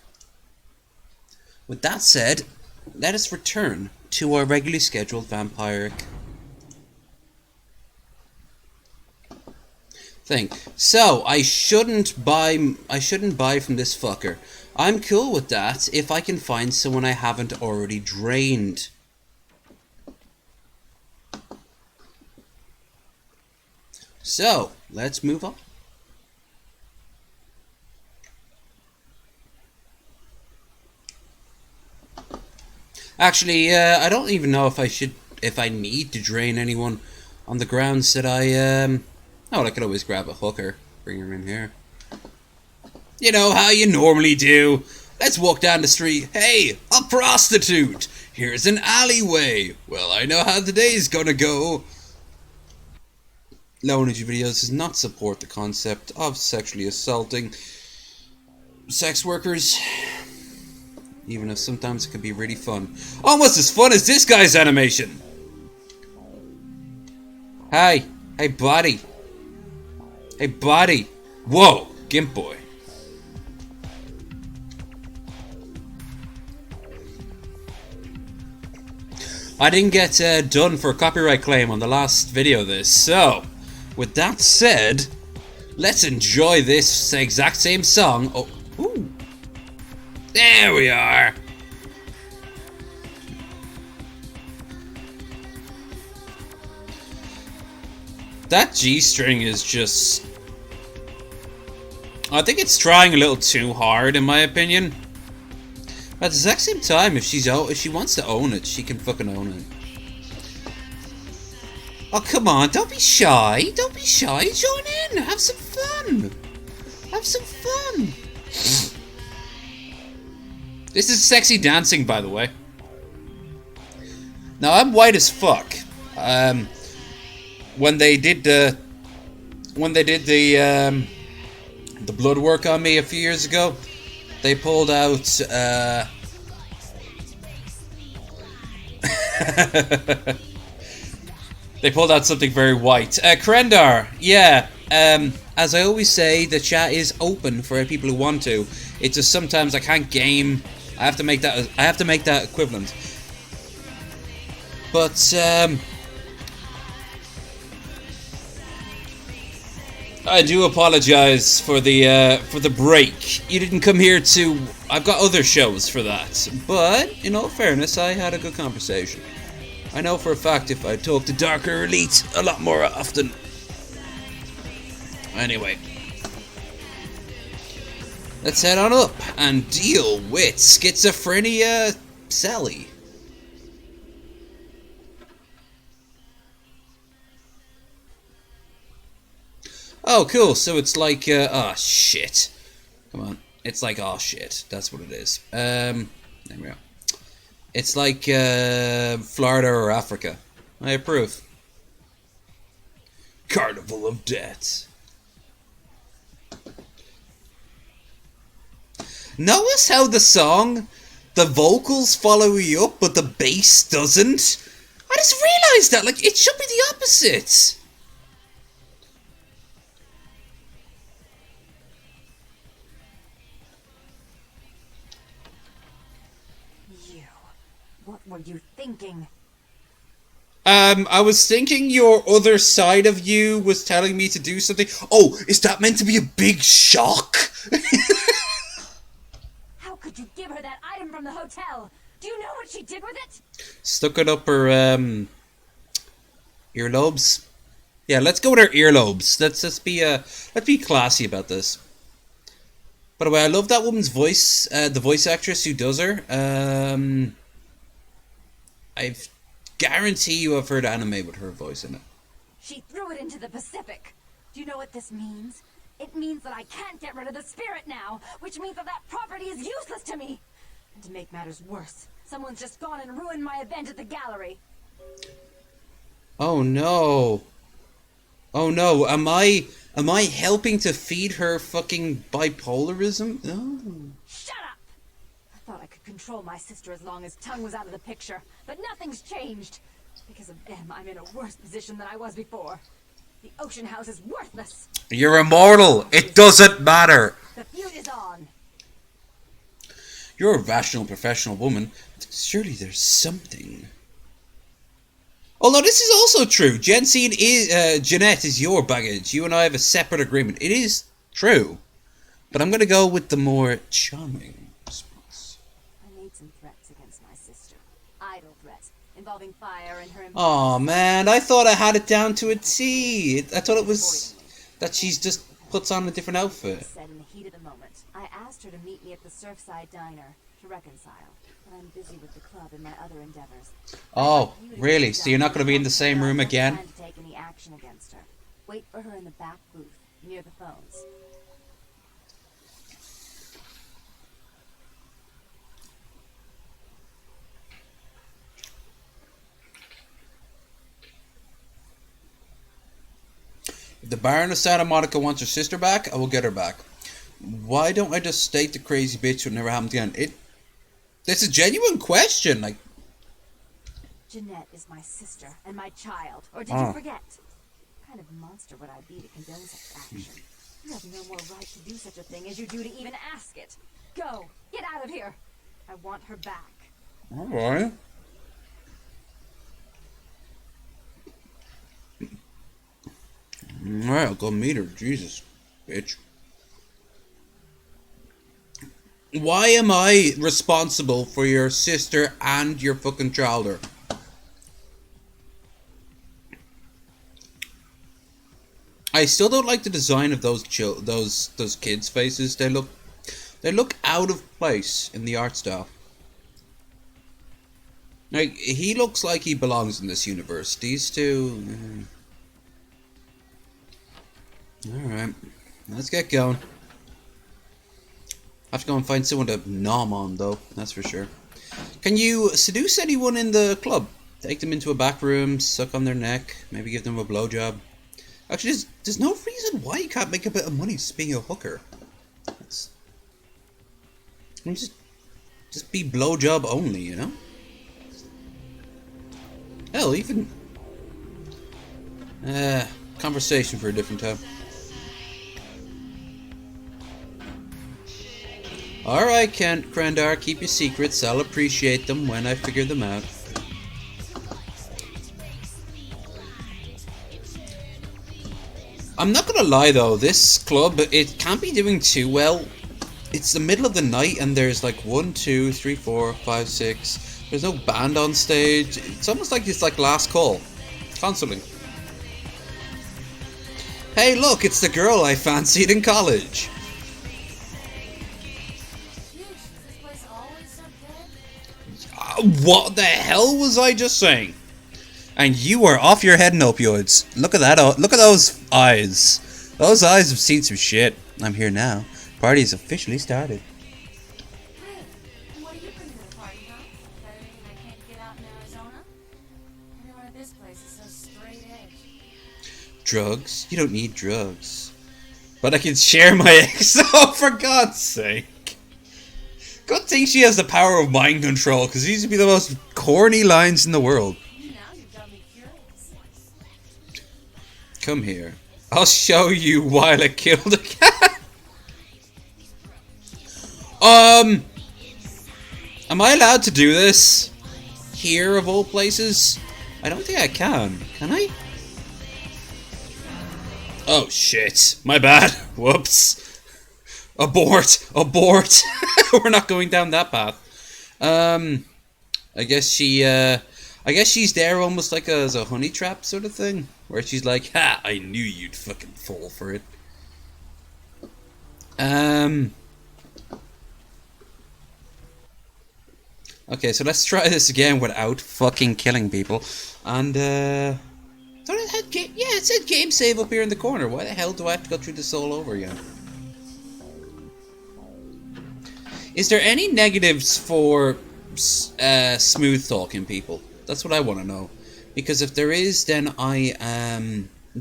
With that said, let us return to our regularly scheduled vampiric thing. So I shouldn't buy from this fucker. I'm cool with that if I can find someone I haven't already drained. So let's move on. Actually, I don't even know if I need to drain anyone, on the grounds that I could always grab a hooker, bring her in here. You know how you normally do. Let's walk down the street. Hey, a prostitute! Here's an alleyway. Well, I know how the day's gonna go. Low Energy Videos does not support the concept of sexually assaulting sex workers. Even if sometimes it can be really fun. Almost as fun as this guy's animation! Hey! Hey, buddy! Hey, buddy! Whoa! Gimp boy. I didn't get done for a copyright claim on the last video of this. So, with that said, let's enjoy this exact same song. Oh, ooh. There we are. That G string is just... I think it's trying a little too hard, in my opinion. At the exact same time, if she wants to own it, she can fucking own it. Oh, come on, don't be shy. Don't be shy. Join in. Have some fun. Have some fun. This is sexy dancing, by the way. Now, I'm white as fuck. When they did the blood work on me a few years ago, they pulled out they pulled out something very white. Krendar, yeah. As I always say, the chat is open for people who want to. It's just sometimes I can't game. I have to make that equivalent. But I do apologize for the break. You didn't come here to... I've got other shows for that. But, in all fairness, I had a good conversation. I know for a fact if I talk to Darker Elite a lot more often. Anyway. Let's head on up and deal with Schizophrenia Sally. Oh, cool. So it's like, oh, shit. Come on. It's like, oh, shit. That's what it is. There we go. It's like, Florida or Africa. I approve. Carnival of Death. Notice how the song, the vocals follow you up, but the bass doesn't? I just realised that. Like, it should be the opposite. What were you thinking? I was thinking your other side of you was telling me to do something. Oh, is that meant to be a big shock? How could you give her that item from the hotel? Do you know what she did with it? Stuck it up her, earlobes. Yeah, let's go with her earlobes. Let's be classy about this. By the way, I love that woman's voice, the voice actress who does her. I guarantee you I've heard anime with her voice in it. She threw it into the Pacific. Do you know what this means? It means that I can't get rid of the spirit now, which means that that property is useless to me. And to make matters worse, someone's just gone and ruined my event at the gallery. Oh no. Oh no, am I helping to feed her fucking bipolarism? No. Shut up! I thought I could control my sister as long as Tongue was out of the picture, but nothing's changed. Because of them, I'm in a worse position than I was before. The ocean house is worthless. You're immortal. It doesn't matter. The feud is on. You're a rational, professional woman. Surely there's something. Although this is also true. Jensine is Jeanette is your baggage. You and I have a separate agreement. It is true. But I'm going to go with the more charming response. I made some threats against my sister. Idle threats involving fire and her. Oh man, I thought I had it down to a T. I thought it was that she's just puts on a different outfit. Said in the heat of the moment, I asked her to meet me at the Surfside Diner to reconcile. But I'm busy with the club and my other endeavors. Oh, really? So you're not going to be in the same room again? I don't plan to take any action against her. Wait for her in the back booth near the phones. If the Baron of Santa Monica wants her sister back, I will get her back. Why don't I just state the crazy bitch would never happen again? It's a genuine question. Like, Jeanette is my sister and my child. Or did you forget? What kind of monster would I be to condone such action? You have no more right to do such a thing as you do to even ask it. Go! Get out of here! I want her back. alright. Alright, I'll go meet her. Jesus, bitch. Why am I responsible for your sister and your fucking childer? I still don't like the design of those those kids' faces. They look out of place in the art style. Like, he looks like he belongs in this universe. These two... Alright. Let's get going. I have to go and find someone to nom on, though. That's for sure. Can you seduce anyone in the club? Take them into a back room, suck on their neck, maybe give them a blowjob. Actually, there's no reason why you can't make a bit of money just being a hooker. Just be blowjob only, you know? Hell, even... conversation for a different time. Alright, Krandar, keep your secrets. I'll appreciate them when I figure them out. I'm not gonna lie though, this club, it can't be doing too well. It's the middle of the night and there's like 1, 2, 3, 4, 5, 6... There's no band on stage. It's almost like it's like last call. Constantly. Hey look, it's the girl I fancied in college. What the hell was I just saying? And you are off your head in opioids. Look at that. Look at those eyes. Those eyes have seen some shit. I'm here now. Party's officially started. Drugs? You don't need drugs. But I can share my ex. Oh, for God's sake. Good thing she has the power of mind control, because these would be the most corny lines in the world. Come here. I'll show you while I killed a cat. Am I allowed to do this? Here, of all places? I don't think I can. Can I? Oh shit, my bad. Whoops. Abort. We're not going down that path. I guess she's there almost like as a honey trap sort of thing, where she's like, "Ha! I knew you'd fucking fall for it." Okay, so let's try this again without fucking killing people, and it said game save up here in the corner. Why the hell do I have to go through this all over again? Is there any negatives for smooth talking people? That's what I want to know. Because if there is, then I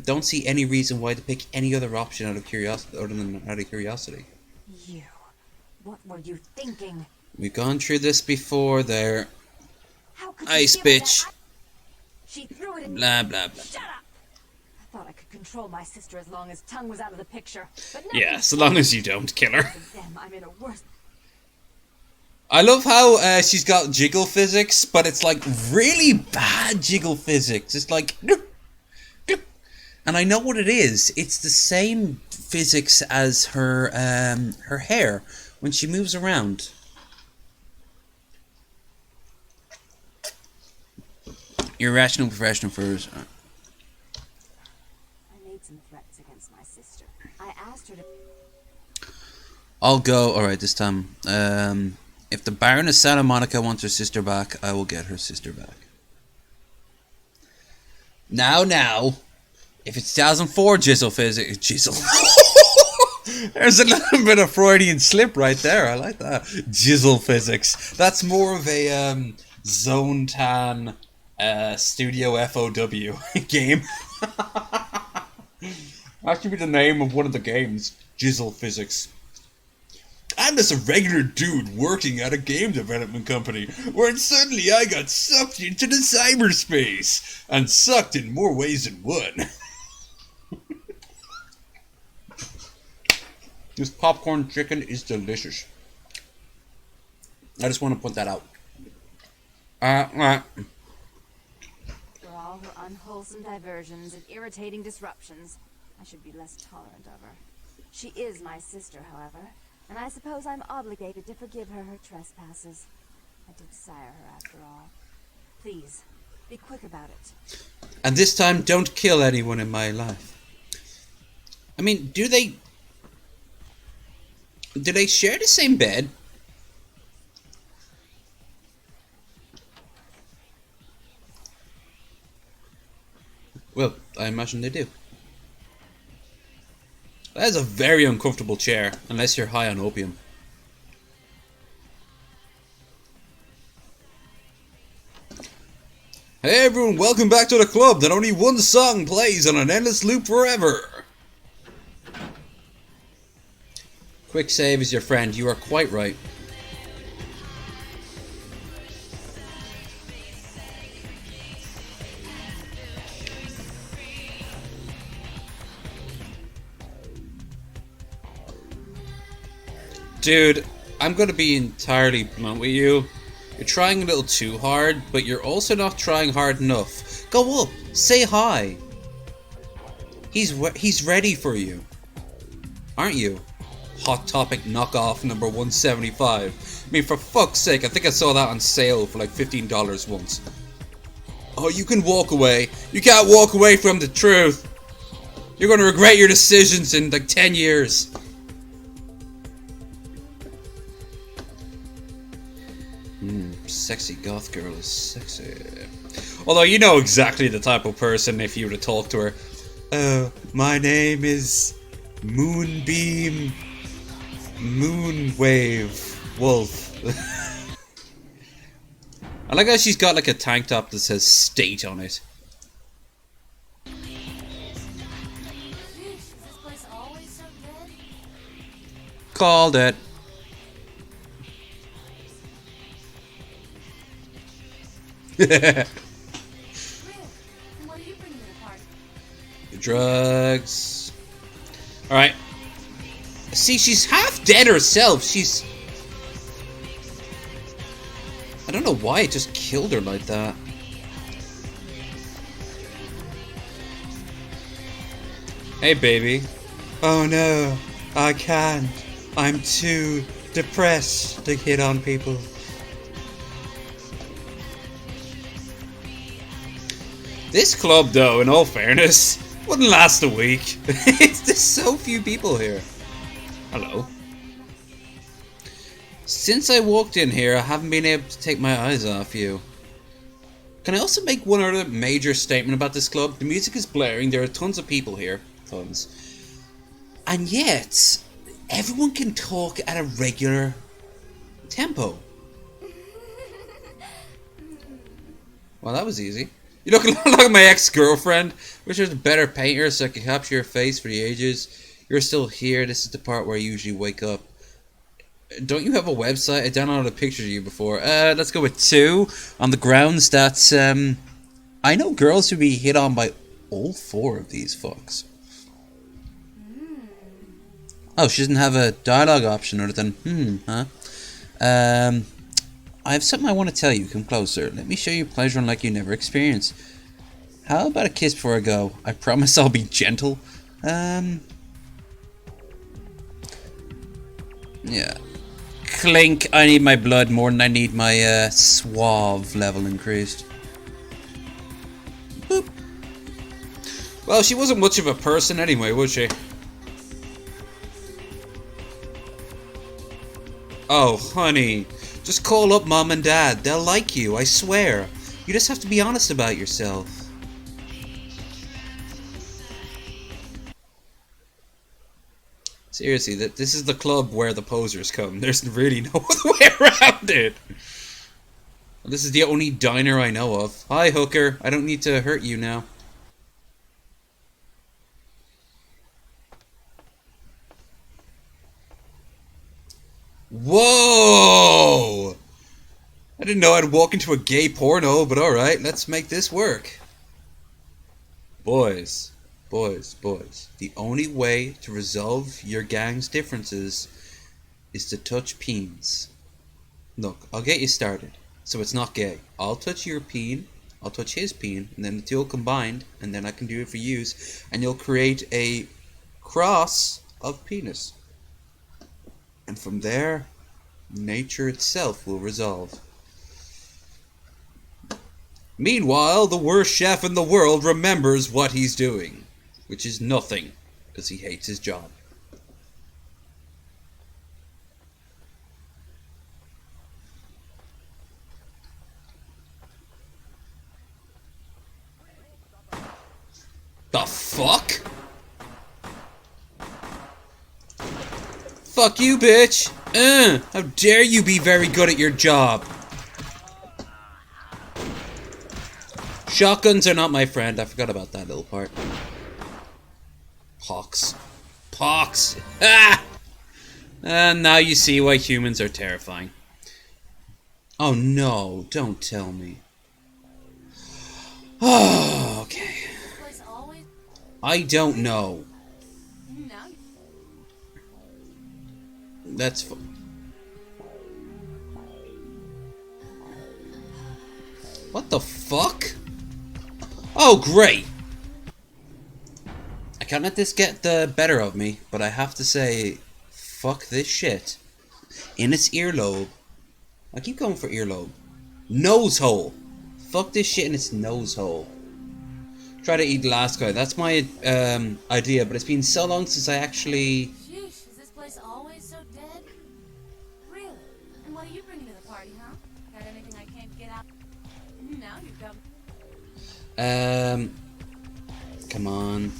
don't see any reason why to pick any other option out of curiosity. You. What were you thinking? We've gone through this before there. How could Ice you give bitch. that? She threw it in. Blah blah blah. Shut up! I thought I could control my sister as long as tongue was out of the picture. But now Yeah, so long as you don't kill her. them, I'm in a worse. I love how she's got jiggle physics, but it's like really bad jiggle physics. It's like, and I know what it is. It's the same physics as her her hair when she moves around. Irrational professional first. I made some threats against my sister. I asked her to. I'll go. All right, this time. If the Baron of Santa Monica wants her sister back, I will get her sister back. Now, if it's 2004 jizzle physics, jizzle. There's a little bit of Freudian slip right there. I like that. Jizzle physics. That's more of a Zone Tan Studio FOW game. That should be the name of one of the games. Jizzle physics. I'm just a regular dude working at a game development company, where suddenly I got sucked into the cyberspace, and sucked in more ways than one. This popcorn chicken is delicious. I just want to put that out. For all her unwholesome diversions and irritating disruptions, I should be less tolerant of her. She is my sister, however, and I suppose I'm obligated to forgive her her trespasses. I did sire her after all. Please, be quick about it. And this time, don't kill anyone in my life. I mean, do they share the same bed? Well, I imagine they do. That is a very uncomfortable chair, unless you're high on opium. Hey everyone, welcome back to the club that only one song plays on an endless loop forever. Quick save is your friend, you are quite right. Dude, I'm gonna be entirely blunt with you. You're trying a little too hard, but you're also not trying hard enough. Go up, say hi. He's ready for you, aren't you? Hot Topic knockoff number 175. I mean, for fuck's sake, I think I saw that on sale for like $15 once. Oh, you can walk away. You can't walk away from the truth. You're gonna regret your decisions in like 10 years. Sexy goth girl is sexy. Although you know exactly the type of person if you were to talk to her. My name is Moonbeam Moonwave Wolf. I like how she's got like a tank top that says state on it. Is this place always so good? Called it. What are you bringing to the party? Drugs. Alright. See, she's half dead herself. She's... I don't know why it just killed her like that. Hey, baby. Oh no, I can't. I'm too depressed to hit on people. This club, though, in all fairness, wouldn't last a week. There's so few people here. Hello. Since I walked in here, I haven't been able to take my eyes off you. Can I also make one other major statement about this club? The music is blaring, there are tons of people here. Tons. And yet, everyone can talk at a regular tempo. Well, that was easy. You look like my ex-girlfriend. Wish there was a better painter so I could capture your face for the ages. You're still here. This is the part where I usually wake up. Don't you have a website? I downloaded a picture of you before. Let's go with 2 on the grounds that I know girls who be hit on by all 4 of these fucks. Oh, she doesn't have a dialogue option other than huh? I have something I want to tell you. Come closer. Let me show you pleasure unlike you never experienced. How about a kiss before I go? I promise I'll be gentle. Yeah. Clink. I need my blood more than I need my suave level increased. Boop. Well, she wasn't much of a person anyway, was she? Oh, honey. Just call up Mom and Dad. They'll like you, I swear. You just have to be honest about yourself. Seriously, this is the club where the posers come. There's really no other way around it. This is the only diner I know of. Hi, hooker. I don't need to hurt you now. Whoa! I didn't know I'd walk into a gay porno, but alright, let's make this work. Boys, boys, boys. The only way to resolve your gang's differences is to touch peens. Look, I'll get you started, so it's not gay. I'll touch your peen, I'll touch his peen, and then the two will combine, and then I can do it for use, and you'll create a cross of penis. And from there, nature itself will resolve. Meanwhile, the worst chef in the world remembers what he's doing, which is nothing, because he hates his job. The fuck? Fuck you, bitch! How dare you be very good at your job? Shotguns are not my friend. I forgot about that little part. Pox. Pox! Ah! And now you see why humans are terrifying. Oh no, don't tell me. Oh, okay. I don't know. That's what the fuck? Oh, great! I can't let this get the better of me, but I have to say, fuck this shit. In its earlobe. I keep going for earlobe. Nose hole. Fuck this shit in its nose hole. Try to eat the last guy. That's my idea, but it's been so long since I actually... Sheesh, is this place always so dead? Really? And what are you bringing to the party, huh? Got anything I can't get out? Now you've got... Come on.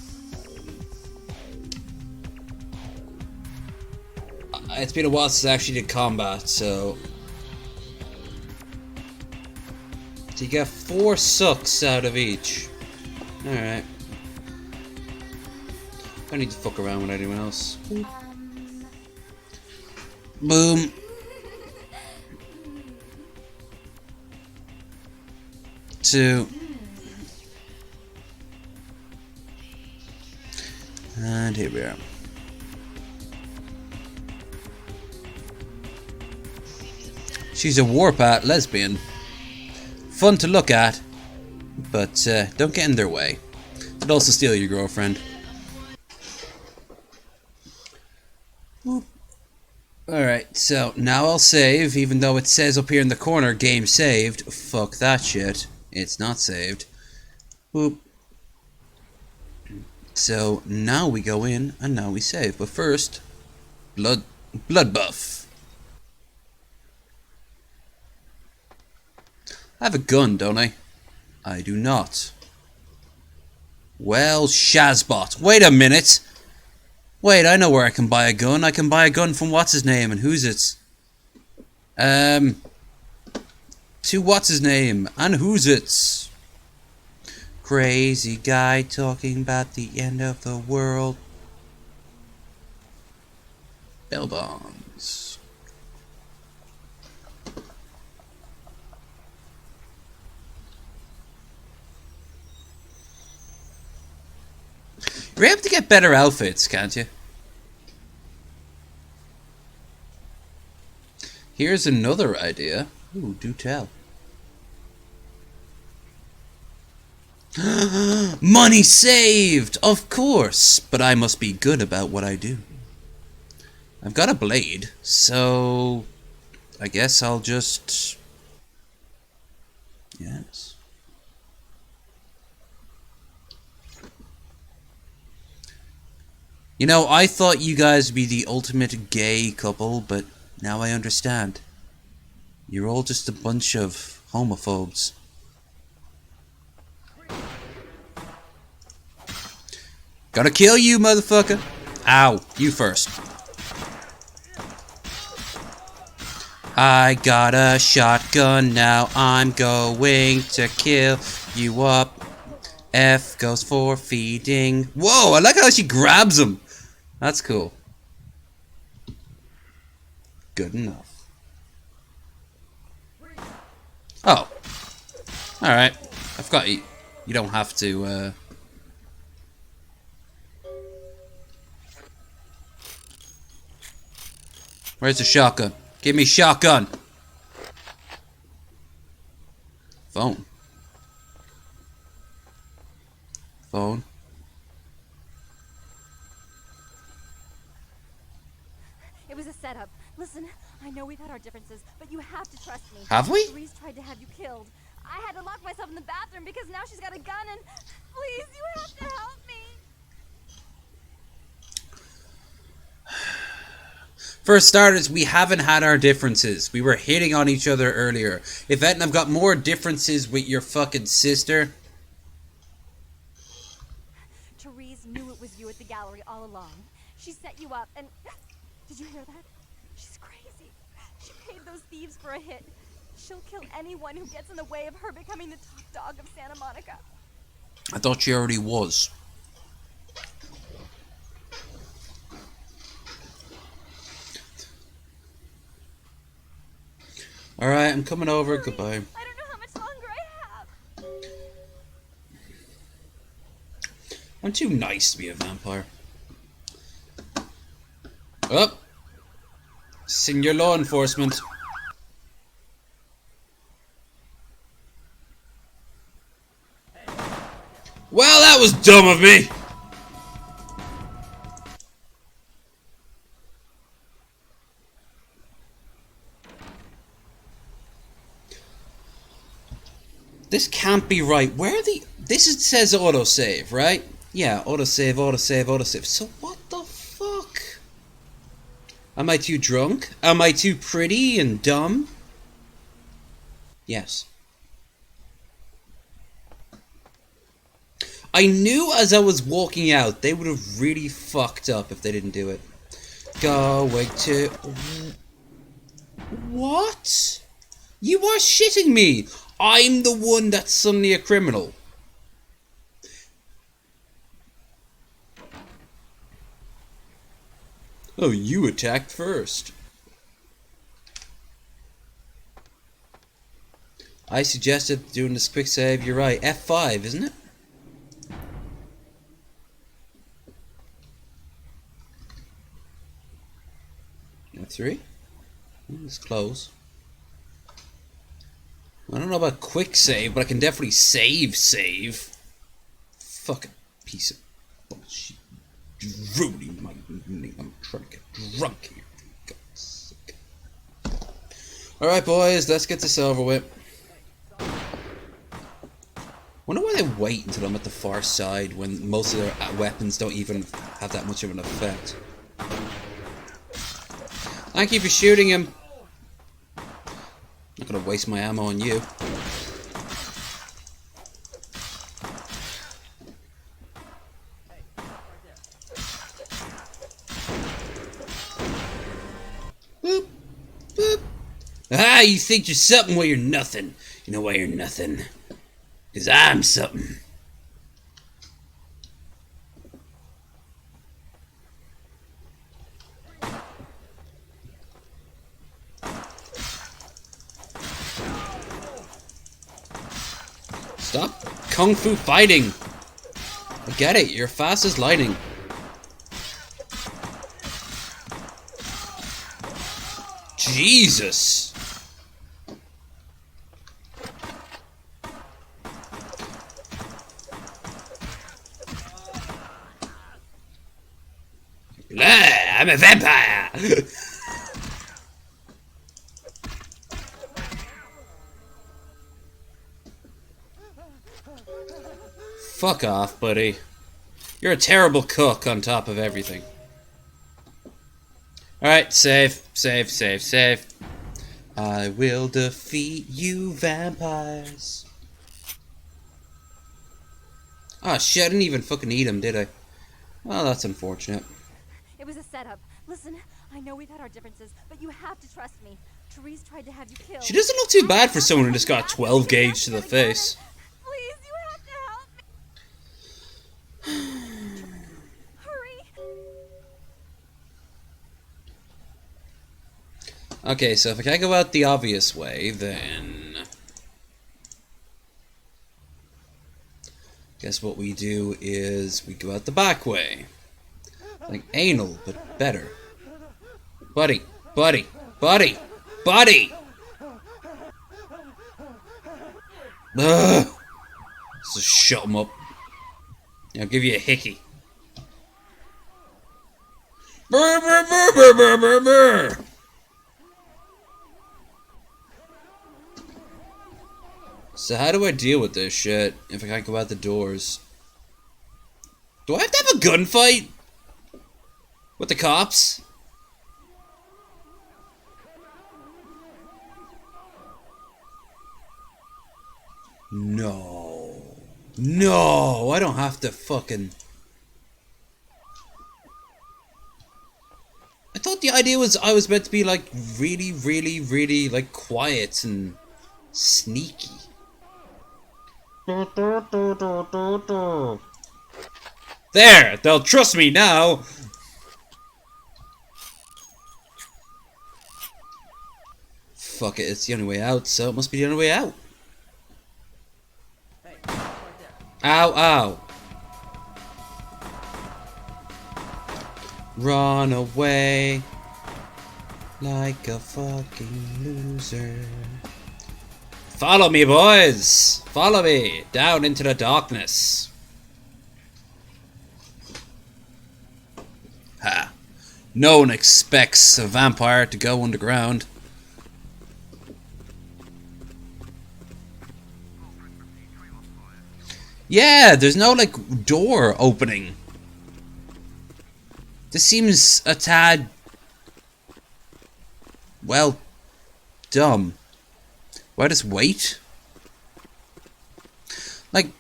It's been a while since I actually did combat, so... So you get 4 sucks out of each. Alright. Don't need to fuck around with anyone else. Boom. Two. And here we are. She's a warpath lesbian. Fun to look at, but don't get in their way. Could also steal your girlfriend. Alright, so now I'll save, even though it says up here in the corner, game saved. Fuck that shit. It's not saved. Boop. So now we go in, and now we save. But first, blood buff. I have a gun, don't I? I do not. Well, Shazbot. Wait a minute. Wait, I know where I can buy a gun. I can buy a gun from what's his name and who's it? To what's his name and who's it? Crazy guy talking about the end of the world. Bell bonds. You're able to get better outfits, can't you? Here's another idea. Ooh, do tell. Money saved! Of course! But I must be good about what I do. I've got a blade, so... I guess I'll just... Yes. You know, I thought you guys would be the ultimate gay couple, but now I understand. You're all just a bunch of homophobes. Gonna kill you, motherfucker! Ow, you first. I got a shotgun, now I'm going to kill you up. F goes for feeding. Whoa, I like how she grabs him. That's cool. Good enough. Oh. Alright. I've got you. You don't have to, Where's the shotgun? Give me shotgun. Phone. Phone. It was a setup. Listen, I know we've had our differences, but you have to trust me. Have we? Therese tried to have you killed. I had to lock myself in the bathroom because now she's got a gun and... Please, you have to help me. For starters, we haven't had our differences. We were hitting on each other earlier. If Ed and I've got more differences with your fucking sister... Therese knew it was you at the gallery all along. She set you up and... Did you hear that? She's crazy. She paid those thieves for a hit. She'll kill anyone who gets in the way of her becoming the top dog of Santa Monica. I thought she already was. Alright, I'm coming over. Hurry. Goodbye. I don't know how much longer I have. I'm too nice to be a vampire. Up. Senior law enforcement. Well, that was dumb of me. This can't be right. Where the... says autosave, right? Yeah, autosave, autosave, autosave. So what the fuck? Am I too drunk? Am I too pretty and dumb? Yes. I knew as I was walking out, they would have really fucked up if they didn't do it. Going to... What? You are shitting me! I'm the one that's suddenly a criminal. Oh, you attacked first. I suggested doing this quick save. You're right. F5, isn't it? F3? It's close. I don't know about quick save, but I can definitely save. Fucking piece of bullshit. Ruining my evening. I'm trying to get drunk here. For God's sake. Alright, boys, let's get this over with. Wonder why they wait until I'm at the far side when most of their weapons don't even have that much of an effect. Thank you for shooting him. Not gonna waste my ammo on you. Boop, boop. Ah, you think you're something? Well, you're nothing. You know why you're nothing? Because I'm something. Stop kung fu fighting. I get it, you're fast as lightning. Jesus. I'm a vampire. Fuck off, buddy. You're a terrible cook on top of everything. Alright, save. I will defeat you, vampires. Ah, shit, I didn't even fucking eat him, did I? Well, that's unfortunate. It was a setup. Listen, I know we've had our differences, but you have to trust me. Therese tried to have you killed. She doesn't look too bad for someone who just got 12 gauge to the face. Please, you have to help me. Hurry. Okay, so if I can't go out the obvious way, then... guess what we do is we go out the back way. Like anal, but better. Buddy! Ugh! Let's just shut him up. I'll give you a hickey. Brr, brr, brr, brr, brr, brr, brr. So how do I deal with this shit if I can't go out the doors? Do I have to have a gunfight with the cops? No. No, I don't have to fucking... I thought the idea was I was meant to be like really, really, really like quiet and sneaky. There! They'll trust me now! Fuck it, it's the only way out, so it must be the only way out. Ow, ow. Run away like a fucking loser. Follow me, boys! Follow me down into the darkness. Ha. No one expects a vampire to go underground. Yeah, there's no, like, door opening. This seems a tad... well, dumb. Why just wait? Like...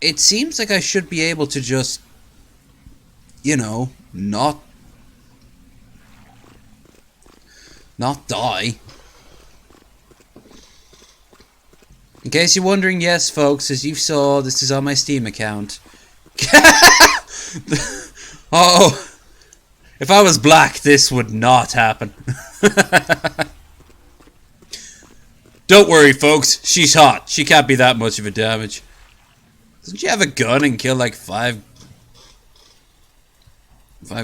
it seems like I should be able to just... you know, not die. In case you're wondering, yes, folks, as you saw, this is on my Steam account. Oh, if I was black, this would not happen. Don't worry, folks, she's hot. She can't be that much of a damage. Doesn't she have a gun and kill like five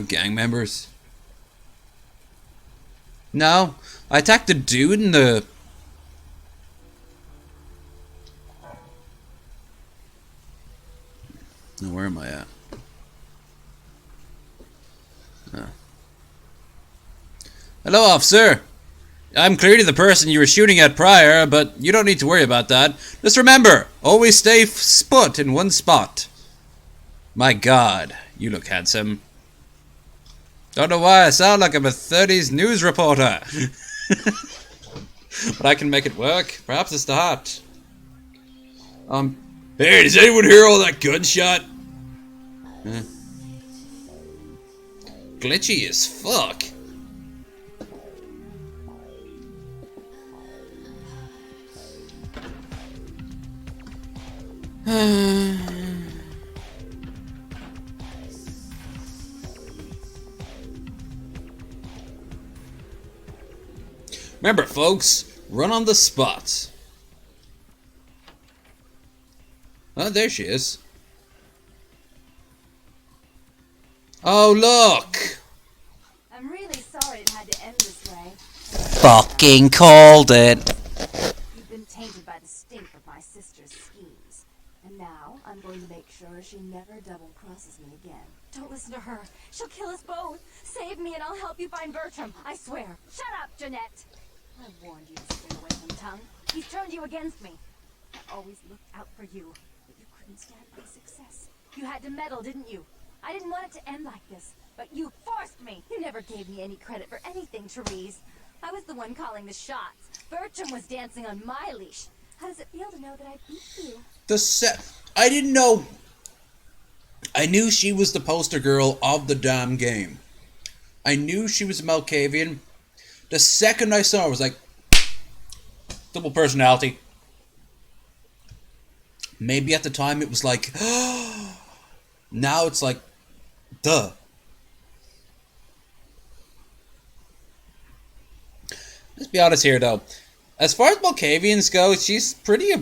gang members? No, I attacked the dude in the... now, where am I at? Oh. Hello, officer. I'm clearly the person you were shooting at prior, but you don't need to worry about that. Just remember, always stay put in one spot. My God, you look handsome. Don't know why I sound like I'm a 30s news reporter. But I can make it work. Perhaps it's the hat. Hey, does anyone hear all that gunshot? Glitchy as fuck. Remember, folks, run on the spot. Oh, there she is. Oh, look! I'm really sorry it had to end this way. Fucking called it. You've been tainted by the stink of my sister's schemes. And now, I'm going to make sure she never double-crosses me again. Don't listen to her. She'll kill us both. Save me and I'll help you find Bertram. I swear. Shut up, Jeanette. I warned you to stay away from Tongue. He's turned you against me. I always looked out for you, but you couldn't stand my success. You had to meddle, didn't you? I didn't want it to end like this, but you forced me. You never gave me any credit for anything, Therese. I was the one calling the shots. Bertram was dancing on my leash. How does it feel to know that I beat you? I didn't know. I knew she was the poster girl of the damn game. I knew she was a Malkavian. The second I saw her, I was like, double personality. Maybe at the time it was like, now it's like, duh. Let's be honest here, though. As far as Malkavians go, she's pretty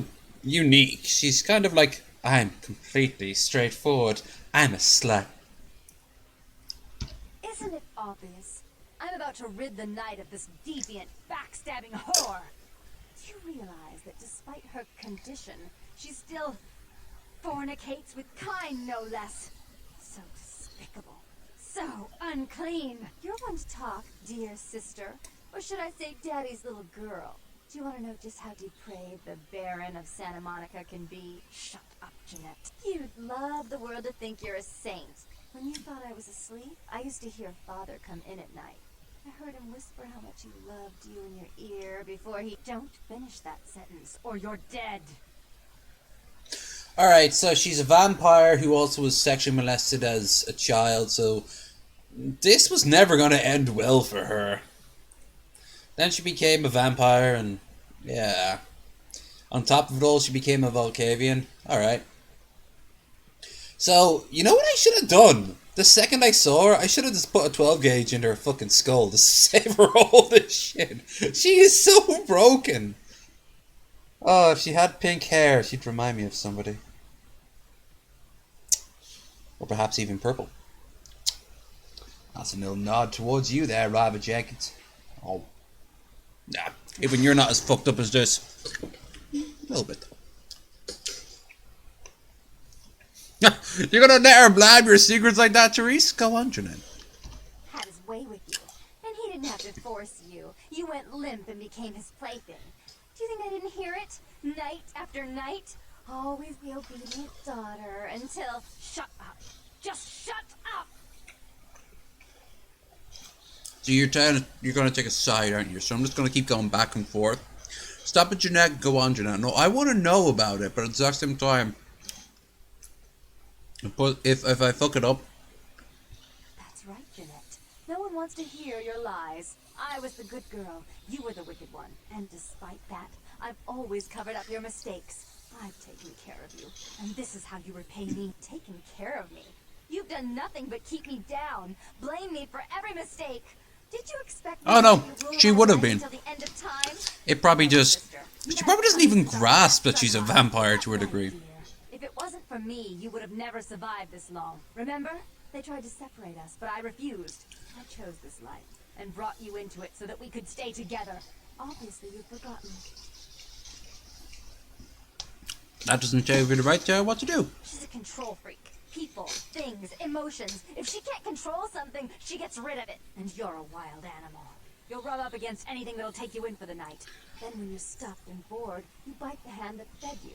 unique. She's kind of like, I'm completely straightforward. I'm a slut. Isn't it obvious? I'm about to rid the night of this deviant, backstabbing whore. Do you realize that despite her condition, she's still fornicates with kind, no less. So despicable. So unclean. You're one to talk, dear sister. Or should I say daddy's little girl? Do you want to know just how depraved the Baron of Santa Monica can be? Shut up, Jeanette. You'd love the world to think you're a saint. When you thought I was asleep, I used to hear Father come in at night. I heard him whisper how much he loved you in your ear before he... Don't finish that sentence, or you're dead. Alright, so she's a vampire who also was sexually molested as a child, so this was never going to end well for her. Then she became a vampire, and yeah. On top of it all, she became a Volcavian. Alright. So, you know what I should have done? The second I saw her, I should have just put a 12 gauge into her fucking skull to save her all this shit. She is so broken. Oh, if she had pink hair, she'd remind me of somebody. Or perhaps even purple. That's a little nod towards you there, Rabbit Jenkins. Oh. Nah, even you're not as fucked up as this. A little bit, though. You're gonna let her blab your secrets like that, Therese? Go on, Jeanette. Had his way with you, and he didn't have to force you. You went limp and became his plaything. Do you think I didn't hear it? Night after night? Always the obedient daughter until... Shut up. Just shut up! So you're gonna take a side, aren't you? So I'm just gonna keep going back and forth. Stop it, Jeanette. Go on, Jeanette. No, I want to know about it, but at the exact same time, if I fuck it up... That's right, Jeanette. No one wants to hear your lies. I was the good girl. You were the wicked one. And despite that, I've always covered up your mistakes. I've taken care of you. And this is how you repay me. Taken care of me. You've done nothing but keep me down. Blame me for every mistake. Did you expect me Oh no, to rule she my would have life been. until the end of time? It probably No, just... sister. She probably doesn't even grasp that she's a vampire to a degree. If it wasn't for me, you would have never survived this long. Remember? They tried to separate us, but I refused. I chose this life and brought you into it so that we could stay together. Obviously, you've forgotten. That doesn't tell you the right what to do. She's a control freak. People, things, emotions. If she can't control something, she gets rid of it. And you're a wild animal. You'll rub up against anything that'll take you in for the night. Then when you're stuffed and bored, you bite the hand that fed you.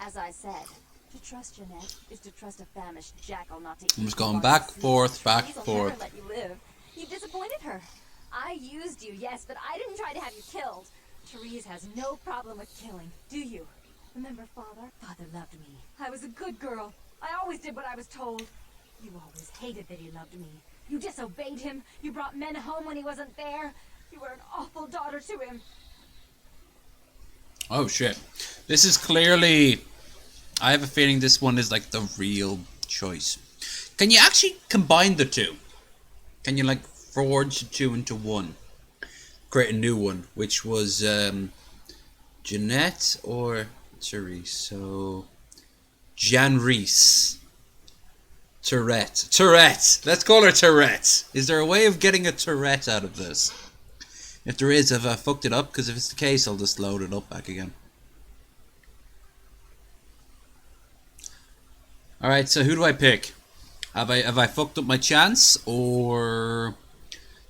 As I said, to trust Jeanette is to trust a famished jackal not to eat. I'm just going you back, while you forth, sleep. back, Therese will forth. never let you live. You disappointed her. I used you, yes, but I didn't try to have you killed. Therese has no problem with killing, do you? Remember Father? Father loved me. I was a good girl. I always did what I was told. You always hated that he loved me. You disobeyed him. You brought men home when he wasn't there. You were an awful daughter to him. Oh shit. This is clearly... I have a feeling this one is like the real choice. Can you actually combine the two? Can you like forge the two into one? Create a new one, which was Jeanette or Therese. So Janrice. Tourette. Let's call her Tourette. Is there a way of getting a Tourette out of this? If there is, have I fucked it up? Because if it's the case, I'll just load it up back again. Alright, so who do I pick? Have I fucked up my chance? Or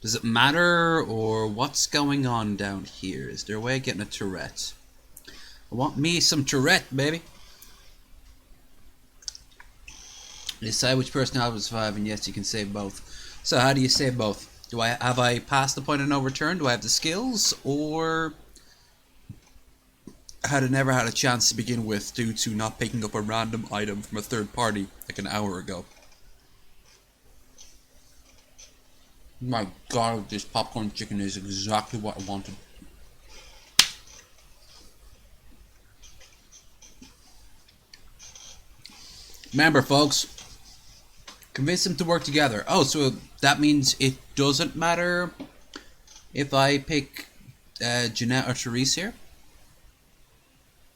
does it matter? Or what's going on down here? Is there a way of getting a Tourette? I want me some Tourette, baby. Decide which personality will survive, and yes, you can save both. So how do you save both? Have I passed the point of no return? Do I have the skills? Or had I never had a chance to begin with due to not picking up a random item from a third party like an hour ago? My god, this popcorn chicken is exactly what I wanted. Remember, folks, convince them to work together. Oh, so that means it doesn't matter if I pick Jeanette or Therese here?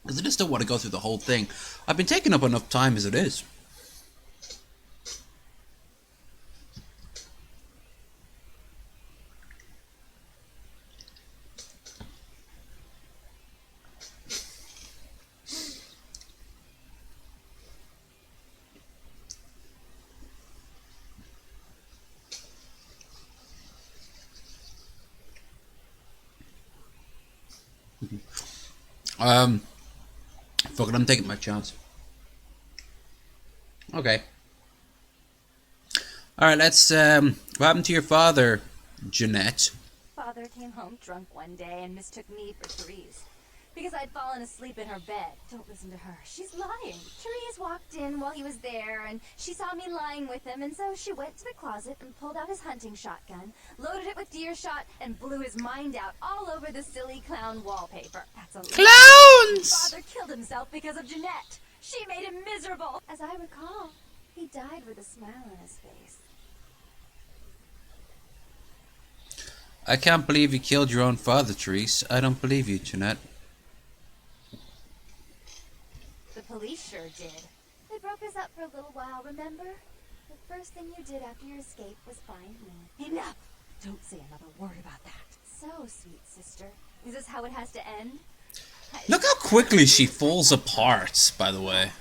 Because I just don't want to go through the whole thing. I've been taking up enough time as it is. Fuck it, I'm taking my chance. Okay. Alright, let's, what happened to your father, Jeanette? Father came home drunk one day and mistook me for Therese. Because I'd fallen asleep in her bed. Don't listen to her. She's lying. Therese walked in while he was there, and she saw me lying with him, and so she went to the closet and pulled out his hunting shotgun, loaded it with deer shot, and blew his mind out all over the silly clown wallpaper. That's a lie. Clowns! Father killed himself because of Jeanette. She made him miserable. As I recall, he died with a smile on his face. I can't believe you killed your own father, Therese. I don't believe you, Jeanette. The police sure did. They broke us up for a little while, remember? The first thing you did after your escape was find me. Enough! Don't say another word about that. So, sweet sister. Is this how it has to end? Look how quickly she falls apart, by the way.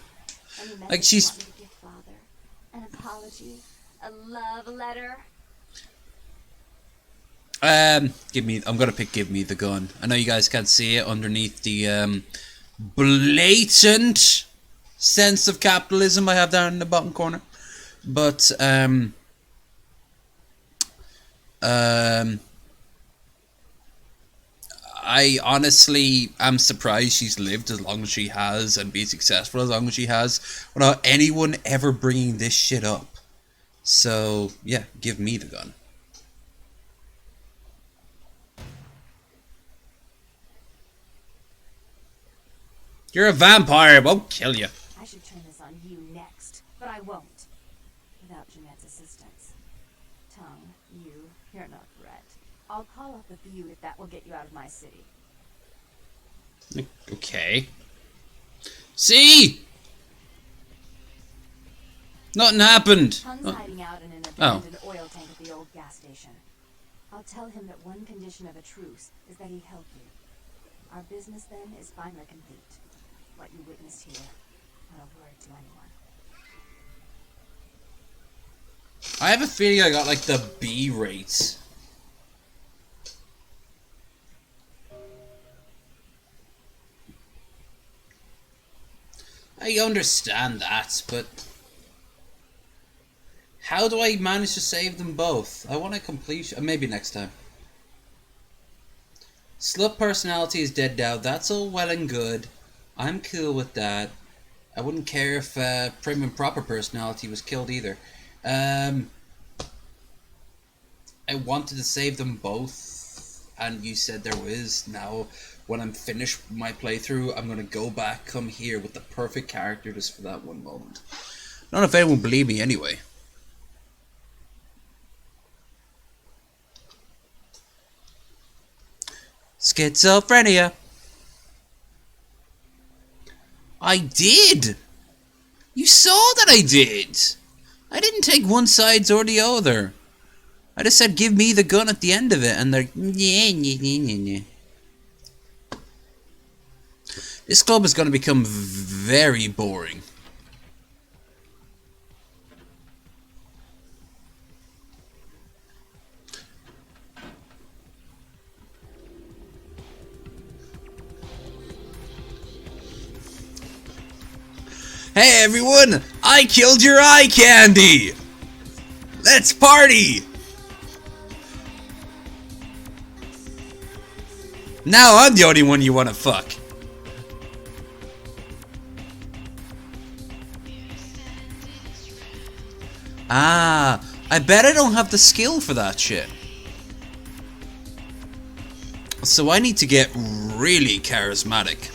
Like she's... You want me to give Father an apology? A love letter? I'm gonna pick Give Me the Gun. I know you guys can't see it underneath the, blatant sense of capitalism I have down in the bottom corner. But, I honestly am surprised she's lived as long as she has and been successful as long as she has without anyone ever bringing this shit up. So, yeah, give me the gun. You're a vampire, it won't kill you. I should turn this on you next, but I won't. Without Jeanette's assistance. Tongue, you're no threat. I'll call up a few if that will get you out of my city. Okay. See? Nothing happened. Tongue's hiding out in an Oh. abandoned oil tank at the old gas station. I'll tell him that one condition of a truce is that he help you. Our business then is finally complete. What you witnessed here, not a word to anyone. I have a feeling I got like the B rate. I understand that, but how do I manage to save them both? I want a completion. Maybe next time. Slut personality is dead now. That's all well and good. I'm cool with that. I wouldn't care if prim and proper personality was killed either. I wanted to save them both, and you said there was. Now, when I'm finished my playthrough, I'm gonna go back, come here with the perfect character just for that one moment. I don't know if anyone will believe me anyway. Schizophrenia. I did! You saw that I did! I didn't take one side or the other. I just said give me the gun at the end of it, and they're yeah. This club is going to become very boring. Hey everyone! I killed your eye candy! Let's party! Now I'm the only one you want to fuck. Ah, I bet I don't have the skill for that shit. So I need to get really charismatic.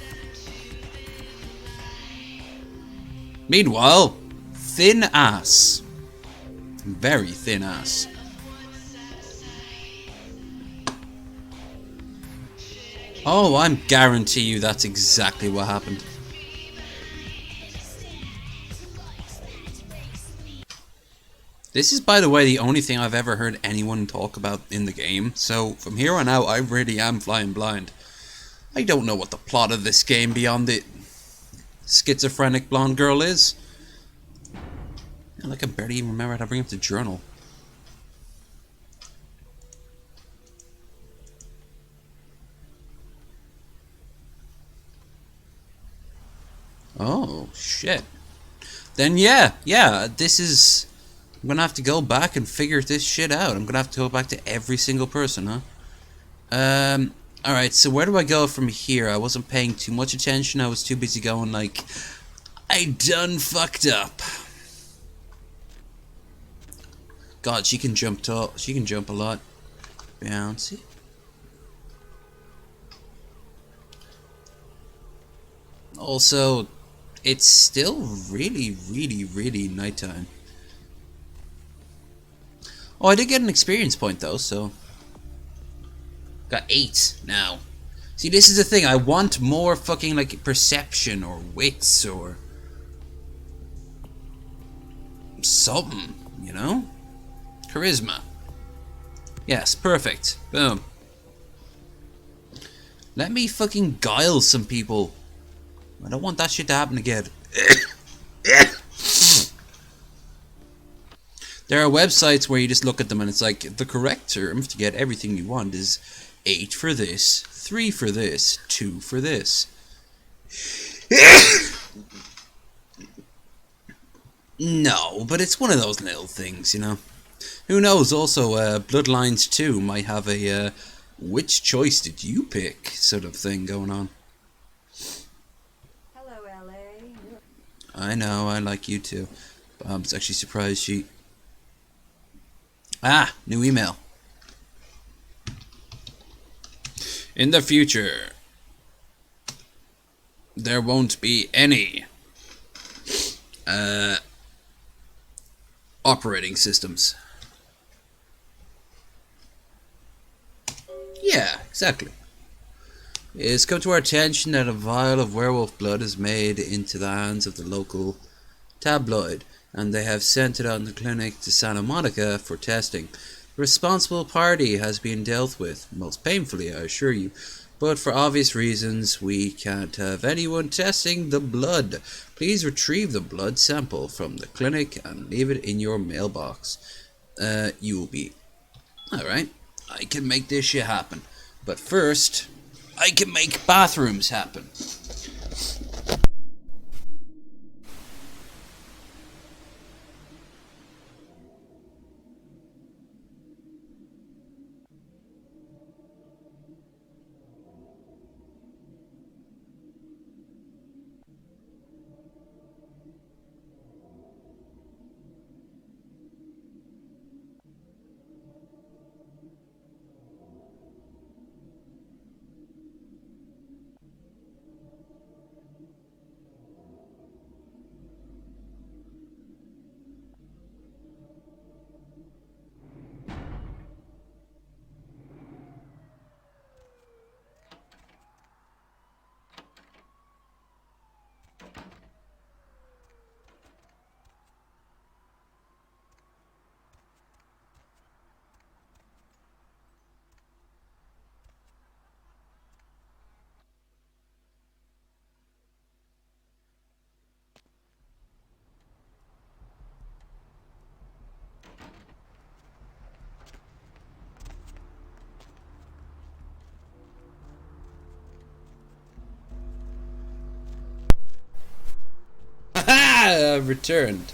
Meanwhile, thin ass. Very thin ass. Oh, I'm guarantee you that's exactly what happened. This is, by the way, the only thing I've ever heard anyone talk about in the game, so from here on out I really am flying blind. I don't know what the plot of this game beyond the schizophrenic blonde girl is. I can barely even remember how to bring up the journal. Oh, shit. Then yeah, this is... I'm gonna have to go back and figure this shit out. I'm gonna have to go back to every single person, huh? Alright, so where do I go from here? I wasn't paying too much attention. I was too busy going like, I done fucked up. God, she can jump tall. She can jump a lot. Bouncy. Also, it's still really nighttime. Oh, I did get an experience point though, so... Got 8 now. See, this is the thing. I want more fucking, like, perception or wits or... something, you know? Charisma. Yes, perfect. Boom. Let me fucking guile some people. I don't want that shit to happen again. There are websites where you just look at them and it's like, the correct term to get everything you want is 8 for this, 3 for this, 2 for this. No, but it's one of those little things, you know. Who knows, also, Bloodlines 2 might have a, which choice did you pick sort of thing going on. Hello, LA. I know, I like you too. Bob's actually surprised she... Ah, new email. In the future, there won't be any operating systems. Yeah, exactly. It has come to our attention that a vial of werewolf blood is made into the hands of the local tabloid, and they have sent it on the clinic to Santa Monica for testing. The responsible party has been dealt with, most painfully, I assure you, but for obvious reasons, we can't have anyone testing the blood. Please retrieve the blood sample from the clinic and leave it in your mailbox. You will be... Alright, I can make this shit happen. But first, I can make bathrooms happen. Haha! I've returned.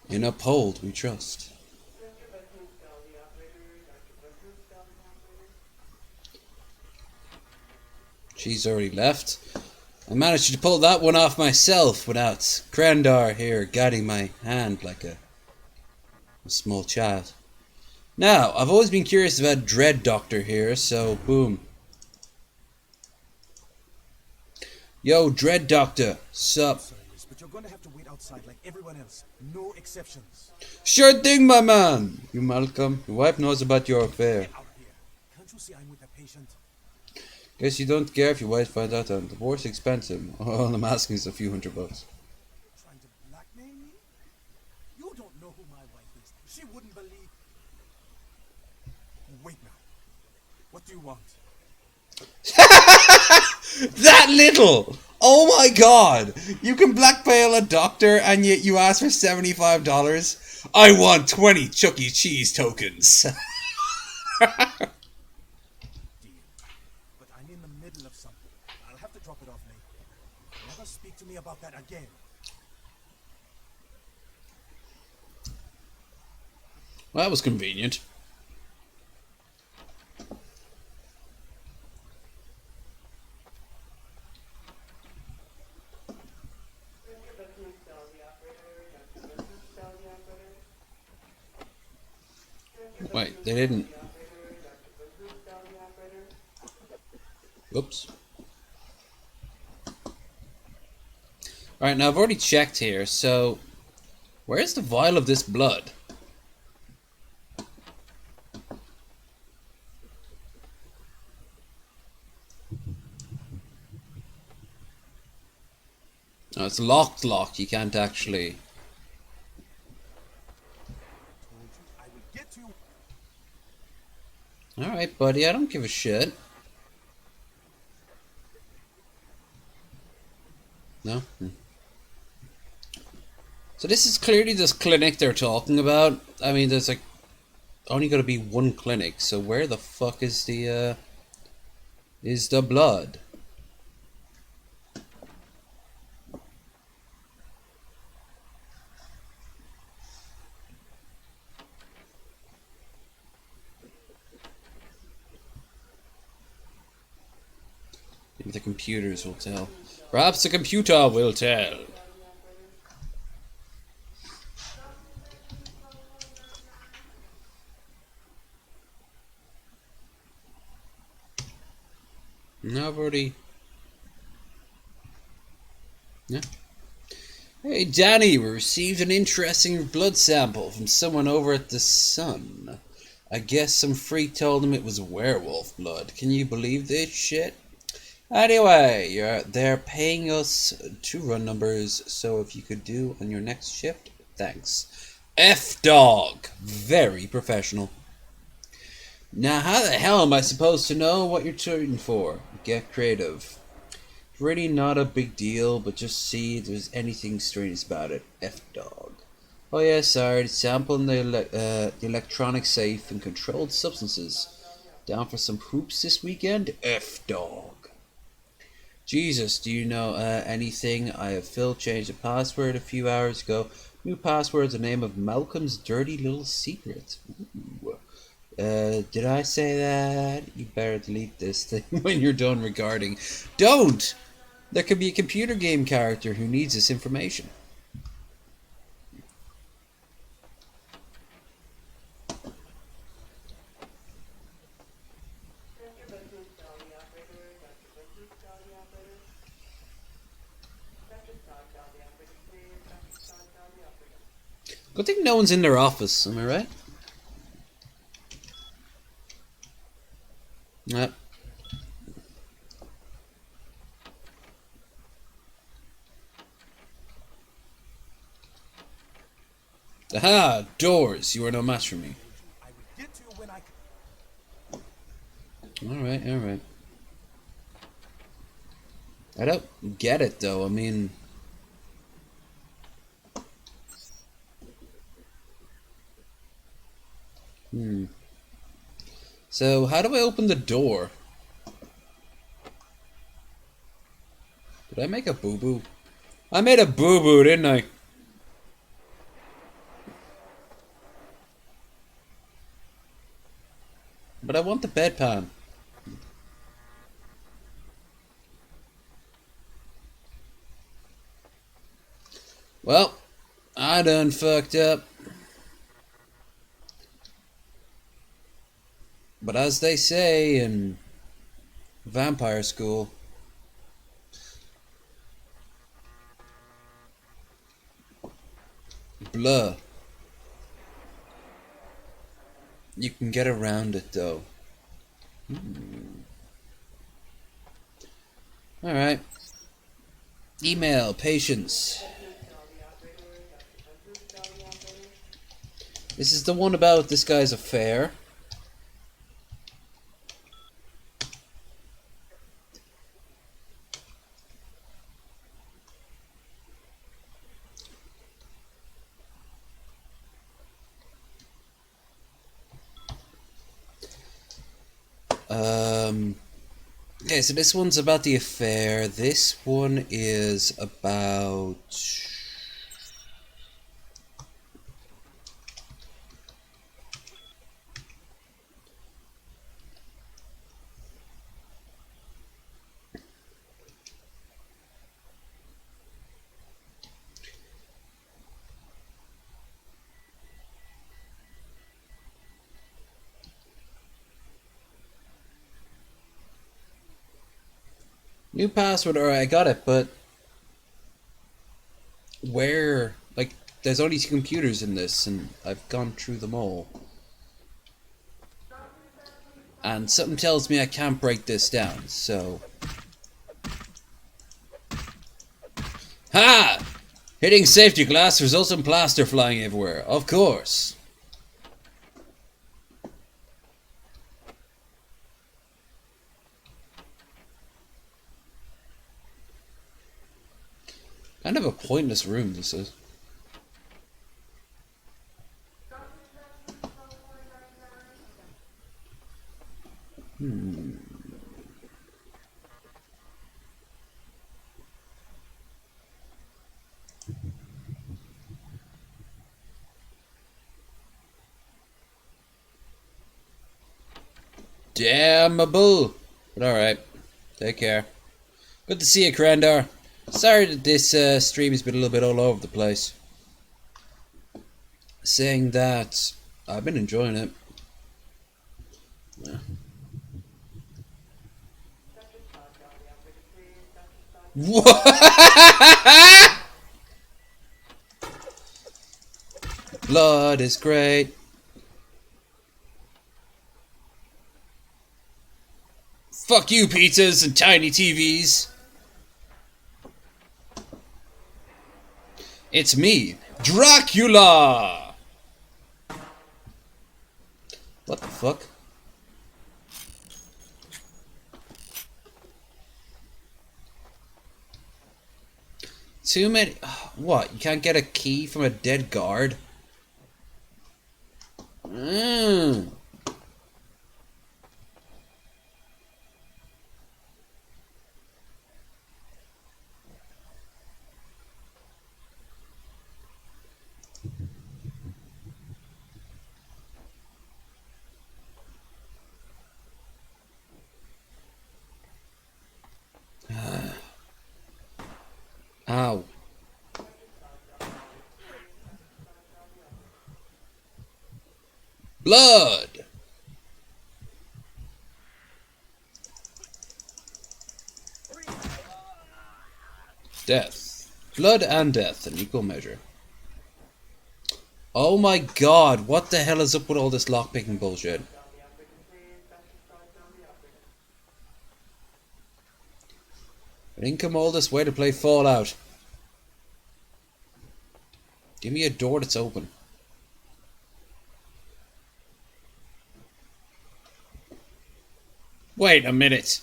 In Uphold we trust. She's already left. I managed to pull that one off myself without Krendar here guiding my hand like a small child. Now, I've always been curious about Dread Doctor here, so boom. Yo, Dread Doctor, sup? But you're going to have to wait outside like everyone else. No exceptions. Sure thing, my man. You Malcolm, your wife knows about your affair. Get out here. Can't you see I'm with a patient? Guess you don't care if your wife finds out that divorce is expensive. All I'm asking is a few $100. Trying to blackmail me? You don't know who my wife is. She wouldn't believe. Wait now. What do you want? That little! Oh my god! You can blackmail a doctor and yet you ask for $75? I want 20 Chuck E. Cheese tokens. Deal. But I'm in the middle of something. I'll have to drop it off later. Never speak to me about that again. Well, that was convenient. Wait, they didn't. Whoops. Alright, now I've already checked here, so where's the vial of this blood? Oh, it's locked. You can't actually. Told you I will get you. Alright, buddy, I don't give a shit. No? So this is clearly this clinic they're talking about. I mean, there's like only gonna be one clinic, so where the fuck is the blood? Maybe the computers will tell. Perhaps the computer will tell. No, I've already. Yeah. Hey, Danny, we received an interesting blood sample from someone over at the Sun. I guess some freak told him it was werewolf blood. Can you believe this shit? Anyway, they're paying us to run numbers, so if you could do on your next shift, thanks. F-Dog. Very professional. Now, how the hell am I supposed to know what you're turning for? Get creative. Really not a big deal, but just see if there's anything strange about it. F-Dog. Oh yeah, sorry, sampling the electronic safe and controlled substances. Down for some hoops this weekend? F-Dog. Jesus, do you know anything? I have Phil changed the password a few hours ago. New password's the name of Malcolm's dirty little secret. Ooh. Did I say that? You better delete this thing when you're done regarding. Don't! There could be a computer game character who needs this information. Good thing no one's in their office, am I right? Yep. Aha! Doors! You are no match for me. I will get to you when I. Alright. I don't get it, though. I mean... So, how do I open the door? Did I make a boo-boo? I made a boo-boo, didn't I? But I want the bedpan. Well, I done fucked up. But as they say in vampire school, blah. You can get around it though. Alright. Email, patience. This is the one about this guy's affair. Okay, so this one's about the affair. This one is about... New password, alright, I got it, but... Where? Like, there's only 2 computers in this, and I've gone through them all. And something tells me I can't break this down, so... Ha! Hitting safety glass results in plaster flying everywhere. Of course. Kind of a pointless room, this is. Damnable. But alright. Take care. Good to see you, Crandor. Sorry that this stream has been a little bit all over the place. Saying that, I've been enjoying it. Yeah. What? Blood is great. Fuck you, pizzas and tiny TVs. It's me, Dracula! What the fuck? Too many... What? You can't get a key from a dead guard? Mmm. Ow. Blood! Death. Blood and death in equal measure. Oh my god, what the hell is up with all this lockpicking bullshit? I didn't come all this way to play Fallout. Give me a door that's open. Wait a minute.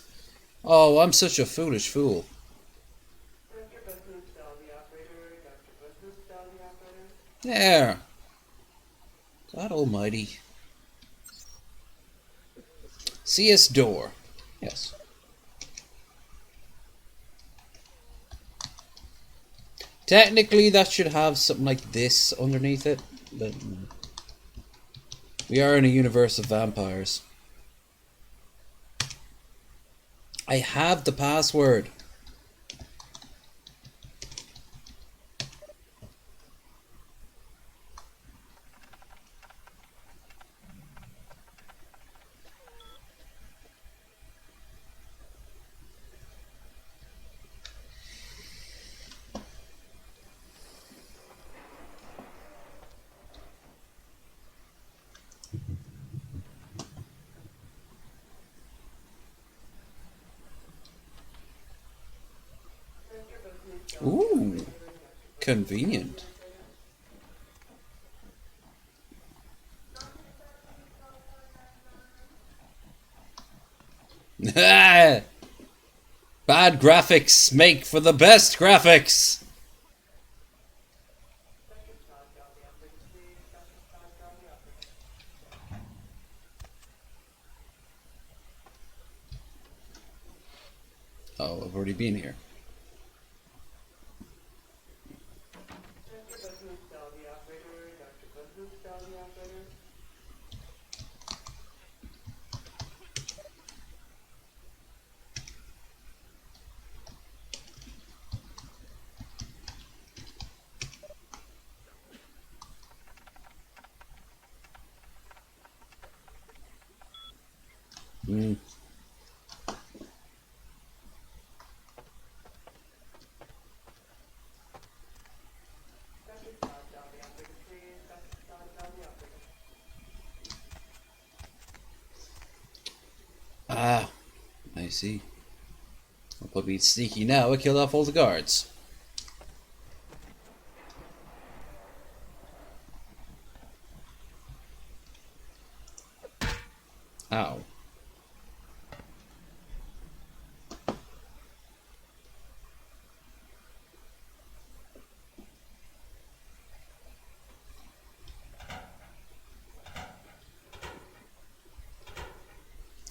Oh, I'm such a foolish fool. There. God almighty. CS door. Yes. Technically, that should have something like this underneath it, but we are in a universe of vampires. I have the password. Ooh, convenient. Bad graphics make for the best graphics. Oh, I've already been here. Hmm. Ah, I see. I'll probably be sneaky now. I killed off all the guards. Ow.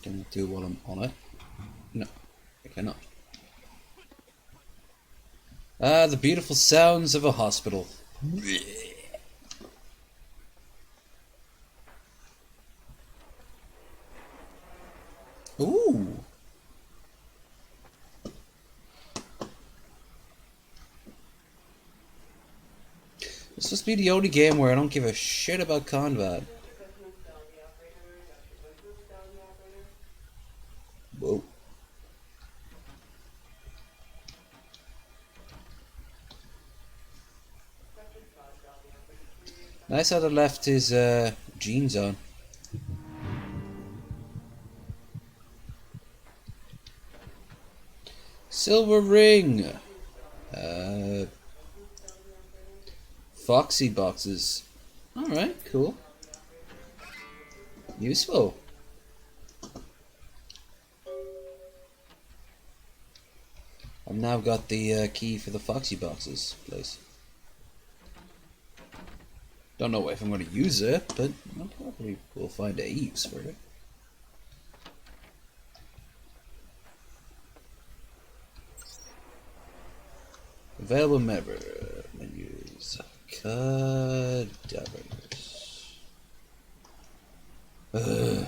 Can I do while I'm on it? No, I cannot. Ah, the beautiful sounds of a hospital. Ooh. This must be the only game where I don't give a shit about combat. Whoa. Nice how they left his jeans on. Silver ring. Uh, Foxy boxes. Alright, cool. Useful. I've now got the key for the Foxy boxes place. Don't know if I'm going to use it, but I probably will find a use for it. Available menus. Cadavers. Ugh.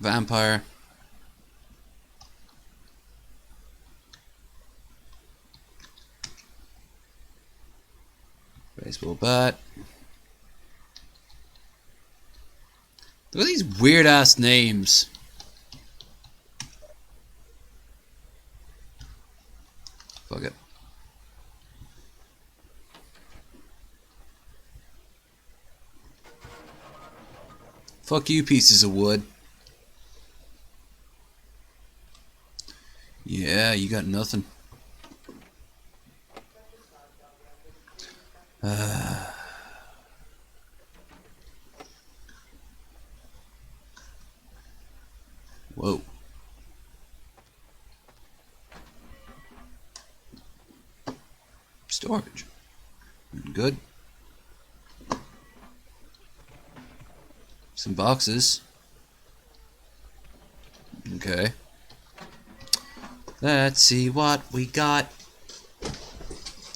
Vampire. Baseball bat. Look at these weird ass names. Fuck it. Fuck you, pieces of wood. Yeah, you got nothing. Whoa. Storage. Good. Some boxes. Okay. Let's see what we got.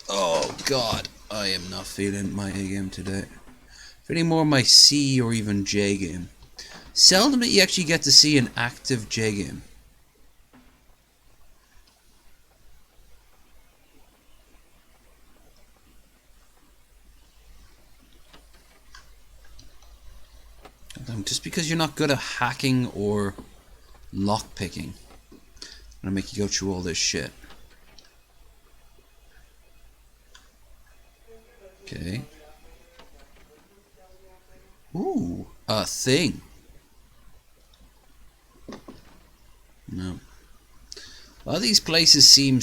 Oh god, I am not feeling my A game today. Feeling more my C or even J game. Seldom that you actually get to see an active J game. Just because you're not good at hacking or lockpicking, I'm gonna make you go through all this shit. Okay. Ooh, a thing. No. All these places seem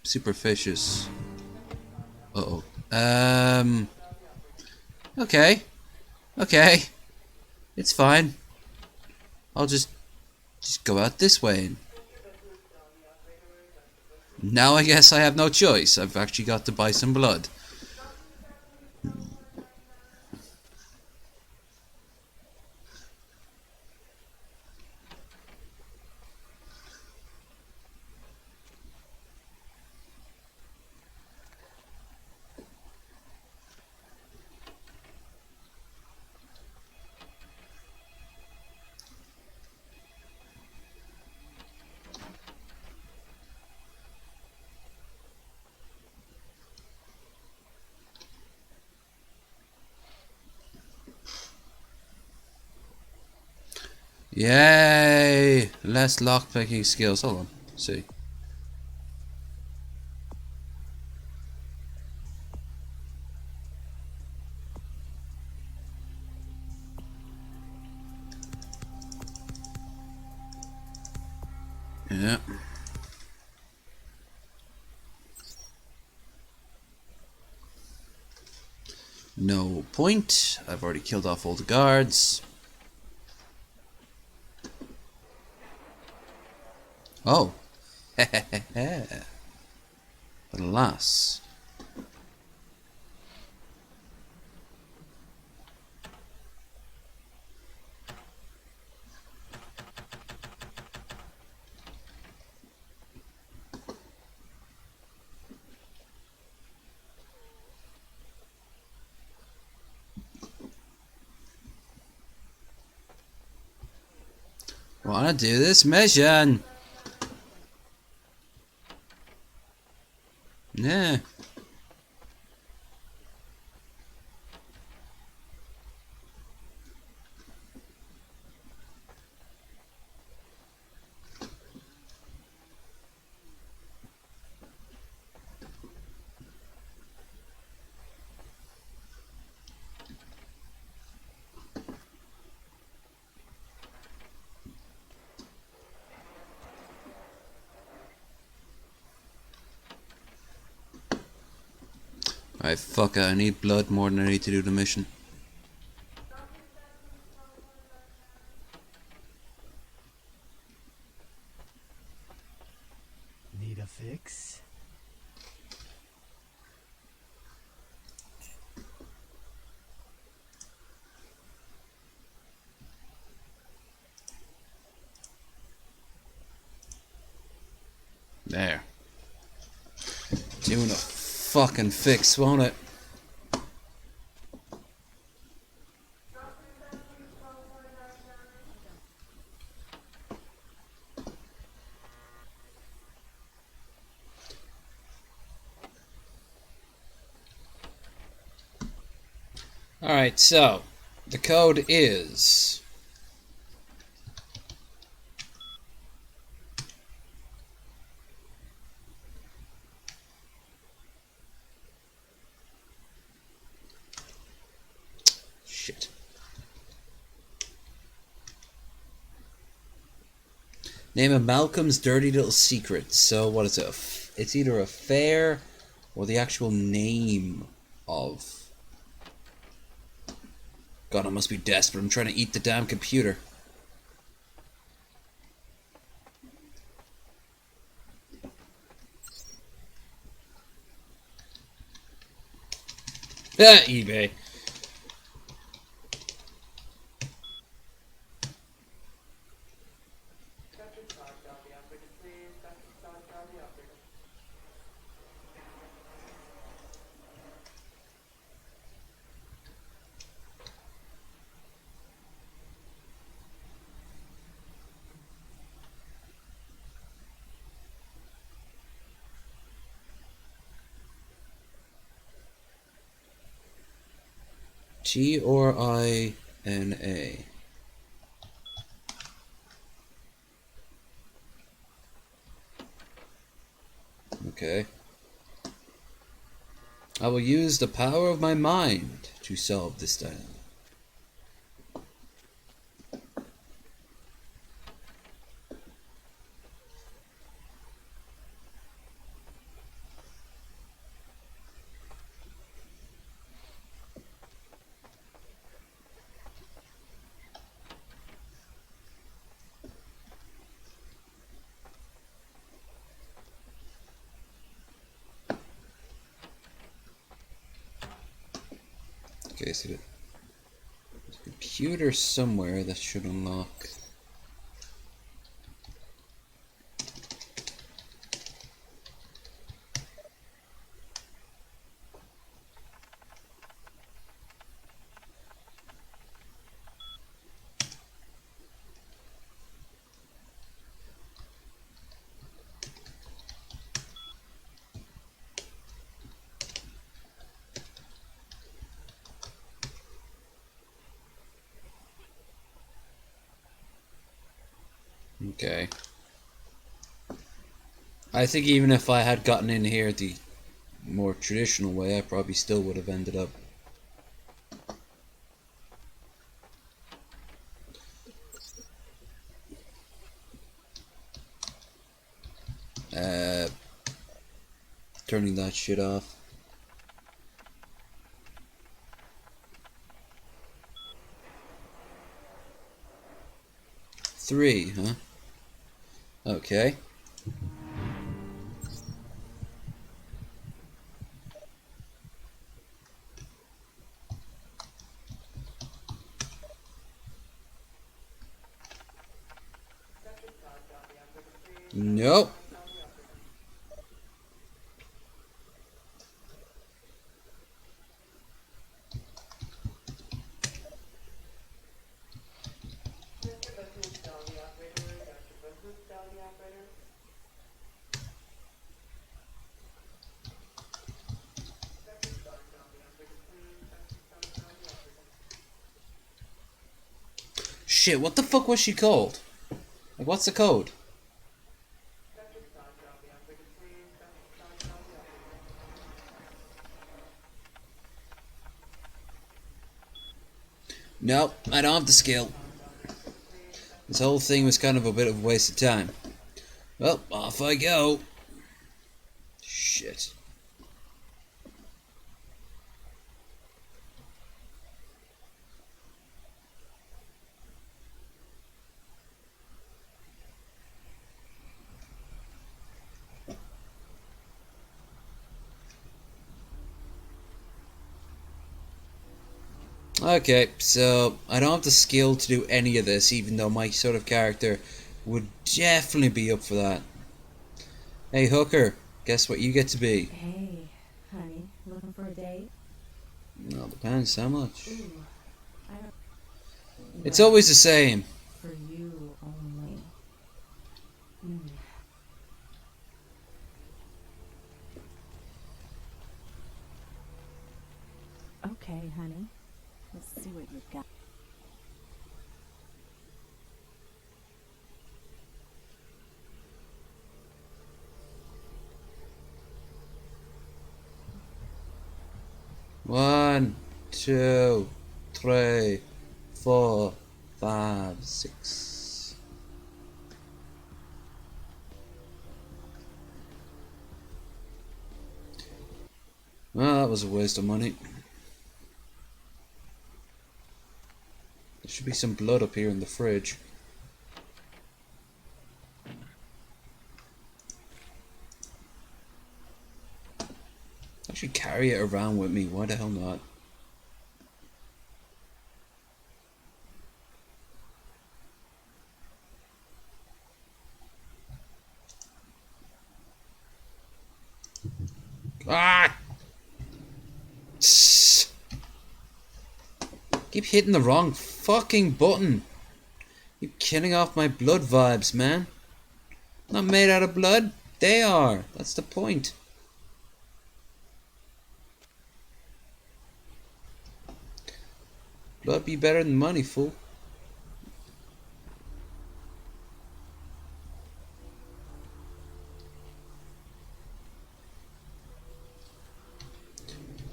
superficious. Uh-oh. Okay. Okay. It's fine. I'll just go out this way. Now I guess I have no choice. I've actually got to buy some blood. Yay! Less lockpicking skills. Hold on. Let's see. Yeah. No point. I've already killed off all the guards. Oh. But alas. Wanna do this mission? Yeah. Alright, fuck it. I need blood more than I need to do the mission. Need a fix? There. Doing a fucking fix, won't it? Alright, so the code is shit. Name of Malcolm's dirty little secret. So what is it? It's either a fair or the actual name of. God, I must be desperate. I'm trying to eat the damn computer. Ah, eBay. G-R-I-N-A. Okay. I will use the power of my mind to solve this dilemma. Okay, so there's a computer somewhere that should unlock. Okay. I think even if I had gotten in here the more traditional way, I probably still would have ended up. Uh, Turning that shit off. Three, huh? Okay. Nope. Shit, what the fuck was she called? Like, what's the code? Nope, I don't have the skill. This whole thing was kind of a bit of a waste of time. Well, off I go. Shit. Okay, so I don't have the skill to do any of this, even though my sort of character would definitely be up for that. Hey, hooker, guess what you get to be? Hey, honey, looking for a date? Well, depends how much. Ooh, I don't... It's always the same. For you only. Mm. Okay, honey. Let's see what you've got. One, two, three, 4, 5, 6. Well, that was a waste of money. There should be some blood up here in the fridge. I should carry it around with me. Why the hell not? Ah! Tss. Keep hitting the wrong fucking button. You're killing off my blood vibes, man. Not made out of blood. They are. That's the point. Blood be better than money, fool.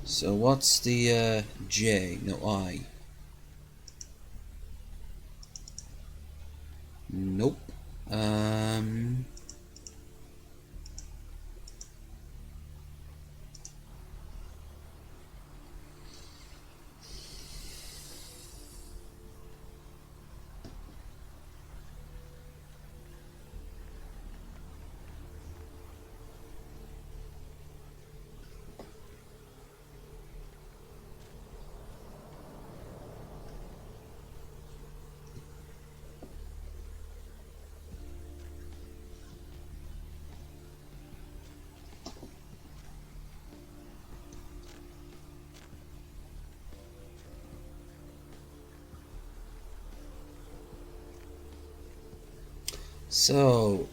So what's the J? No, I. Nope. So,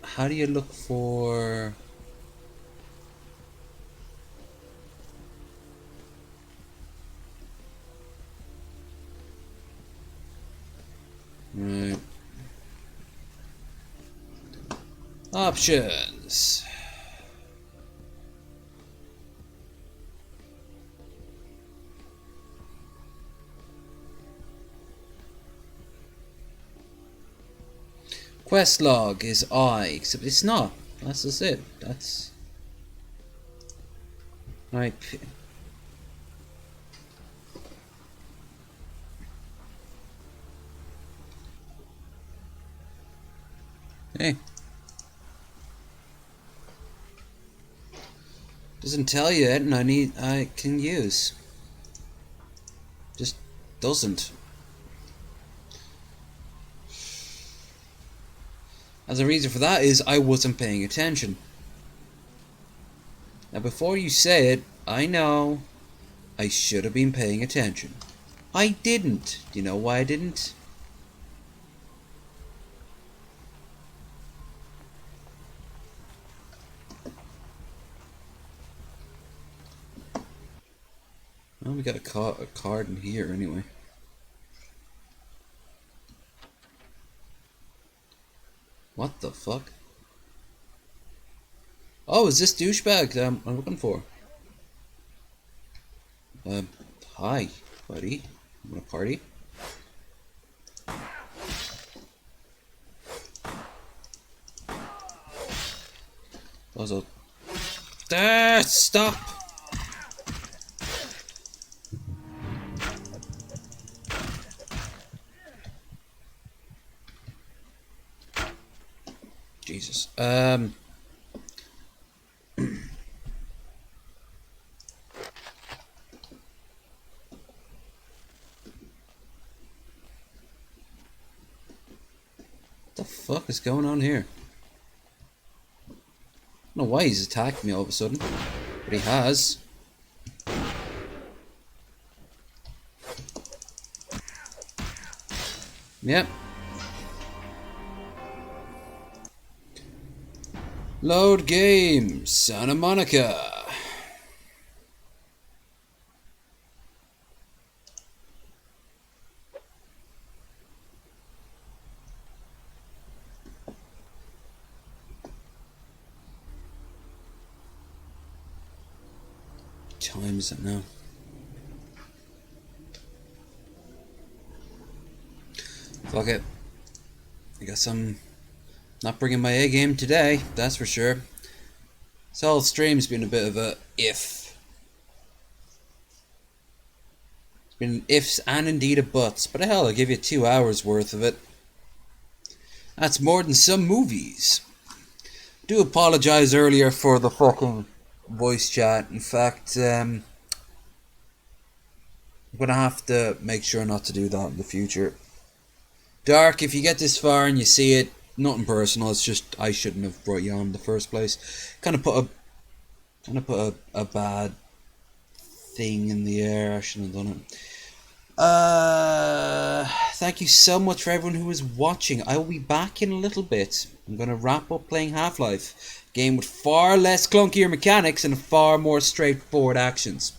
how do you look for... Right. Options. Quest log is I, except it's not. That's just it. That's... Right. Hey. Doesn't tell you it, and I can use. Just doesn't. And the reason for that is I wasn't paying attention. Now before you say it, I know I should have been paying attention. I didn't. Do you know why I didn't? Well, we got a card in here anyway. What the fuck? Oh, is this douchebag that I'm looking for? Hi, buddy. You wanna party? Also... stop! Jesus. What the fuck is going on here? I don't know why he's attacked me all of a sudden, but he has. Yep. Load game, Santa Monica. What time is it now? Fuck it. I guess I'm not bringing my A game today, that's for sure. This whole stream's been a bit of a if. It's been ifs and indeed a buts, but hell, I'll give you 2 hours worth of it. That's more than some movies. Do apologize earlier for the fucking voice chat. In fact, I'm gonna have to make sure not to do that in the future. Dark, if you get this far and you see it, nothing personal, it's just I shouldn't have brought you on in the first place. Kind of put a bad thing in the air. I shouldn't have done it. Thank you so much for everyone who is watching. I will be back in a little bit. I'm going to wrap up playing Half-Life. Game with far less clunkier mechanics and far more straightforward actions.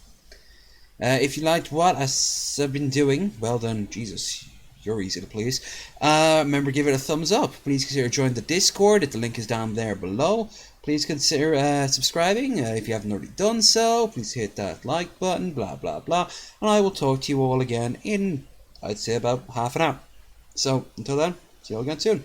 If you liked what I've been doing, well then, Jesus, you're easy to please. Remember, give it a thumbs up. Please consider joining the Discord. The link is down there below. Please consider subscribing if you haven't already done so. Please hit that like button, blah, blah, blah. And I will talk to you all again in, I'd say, about half an hour. So, until then, see you all again soon.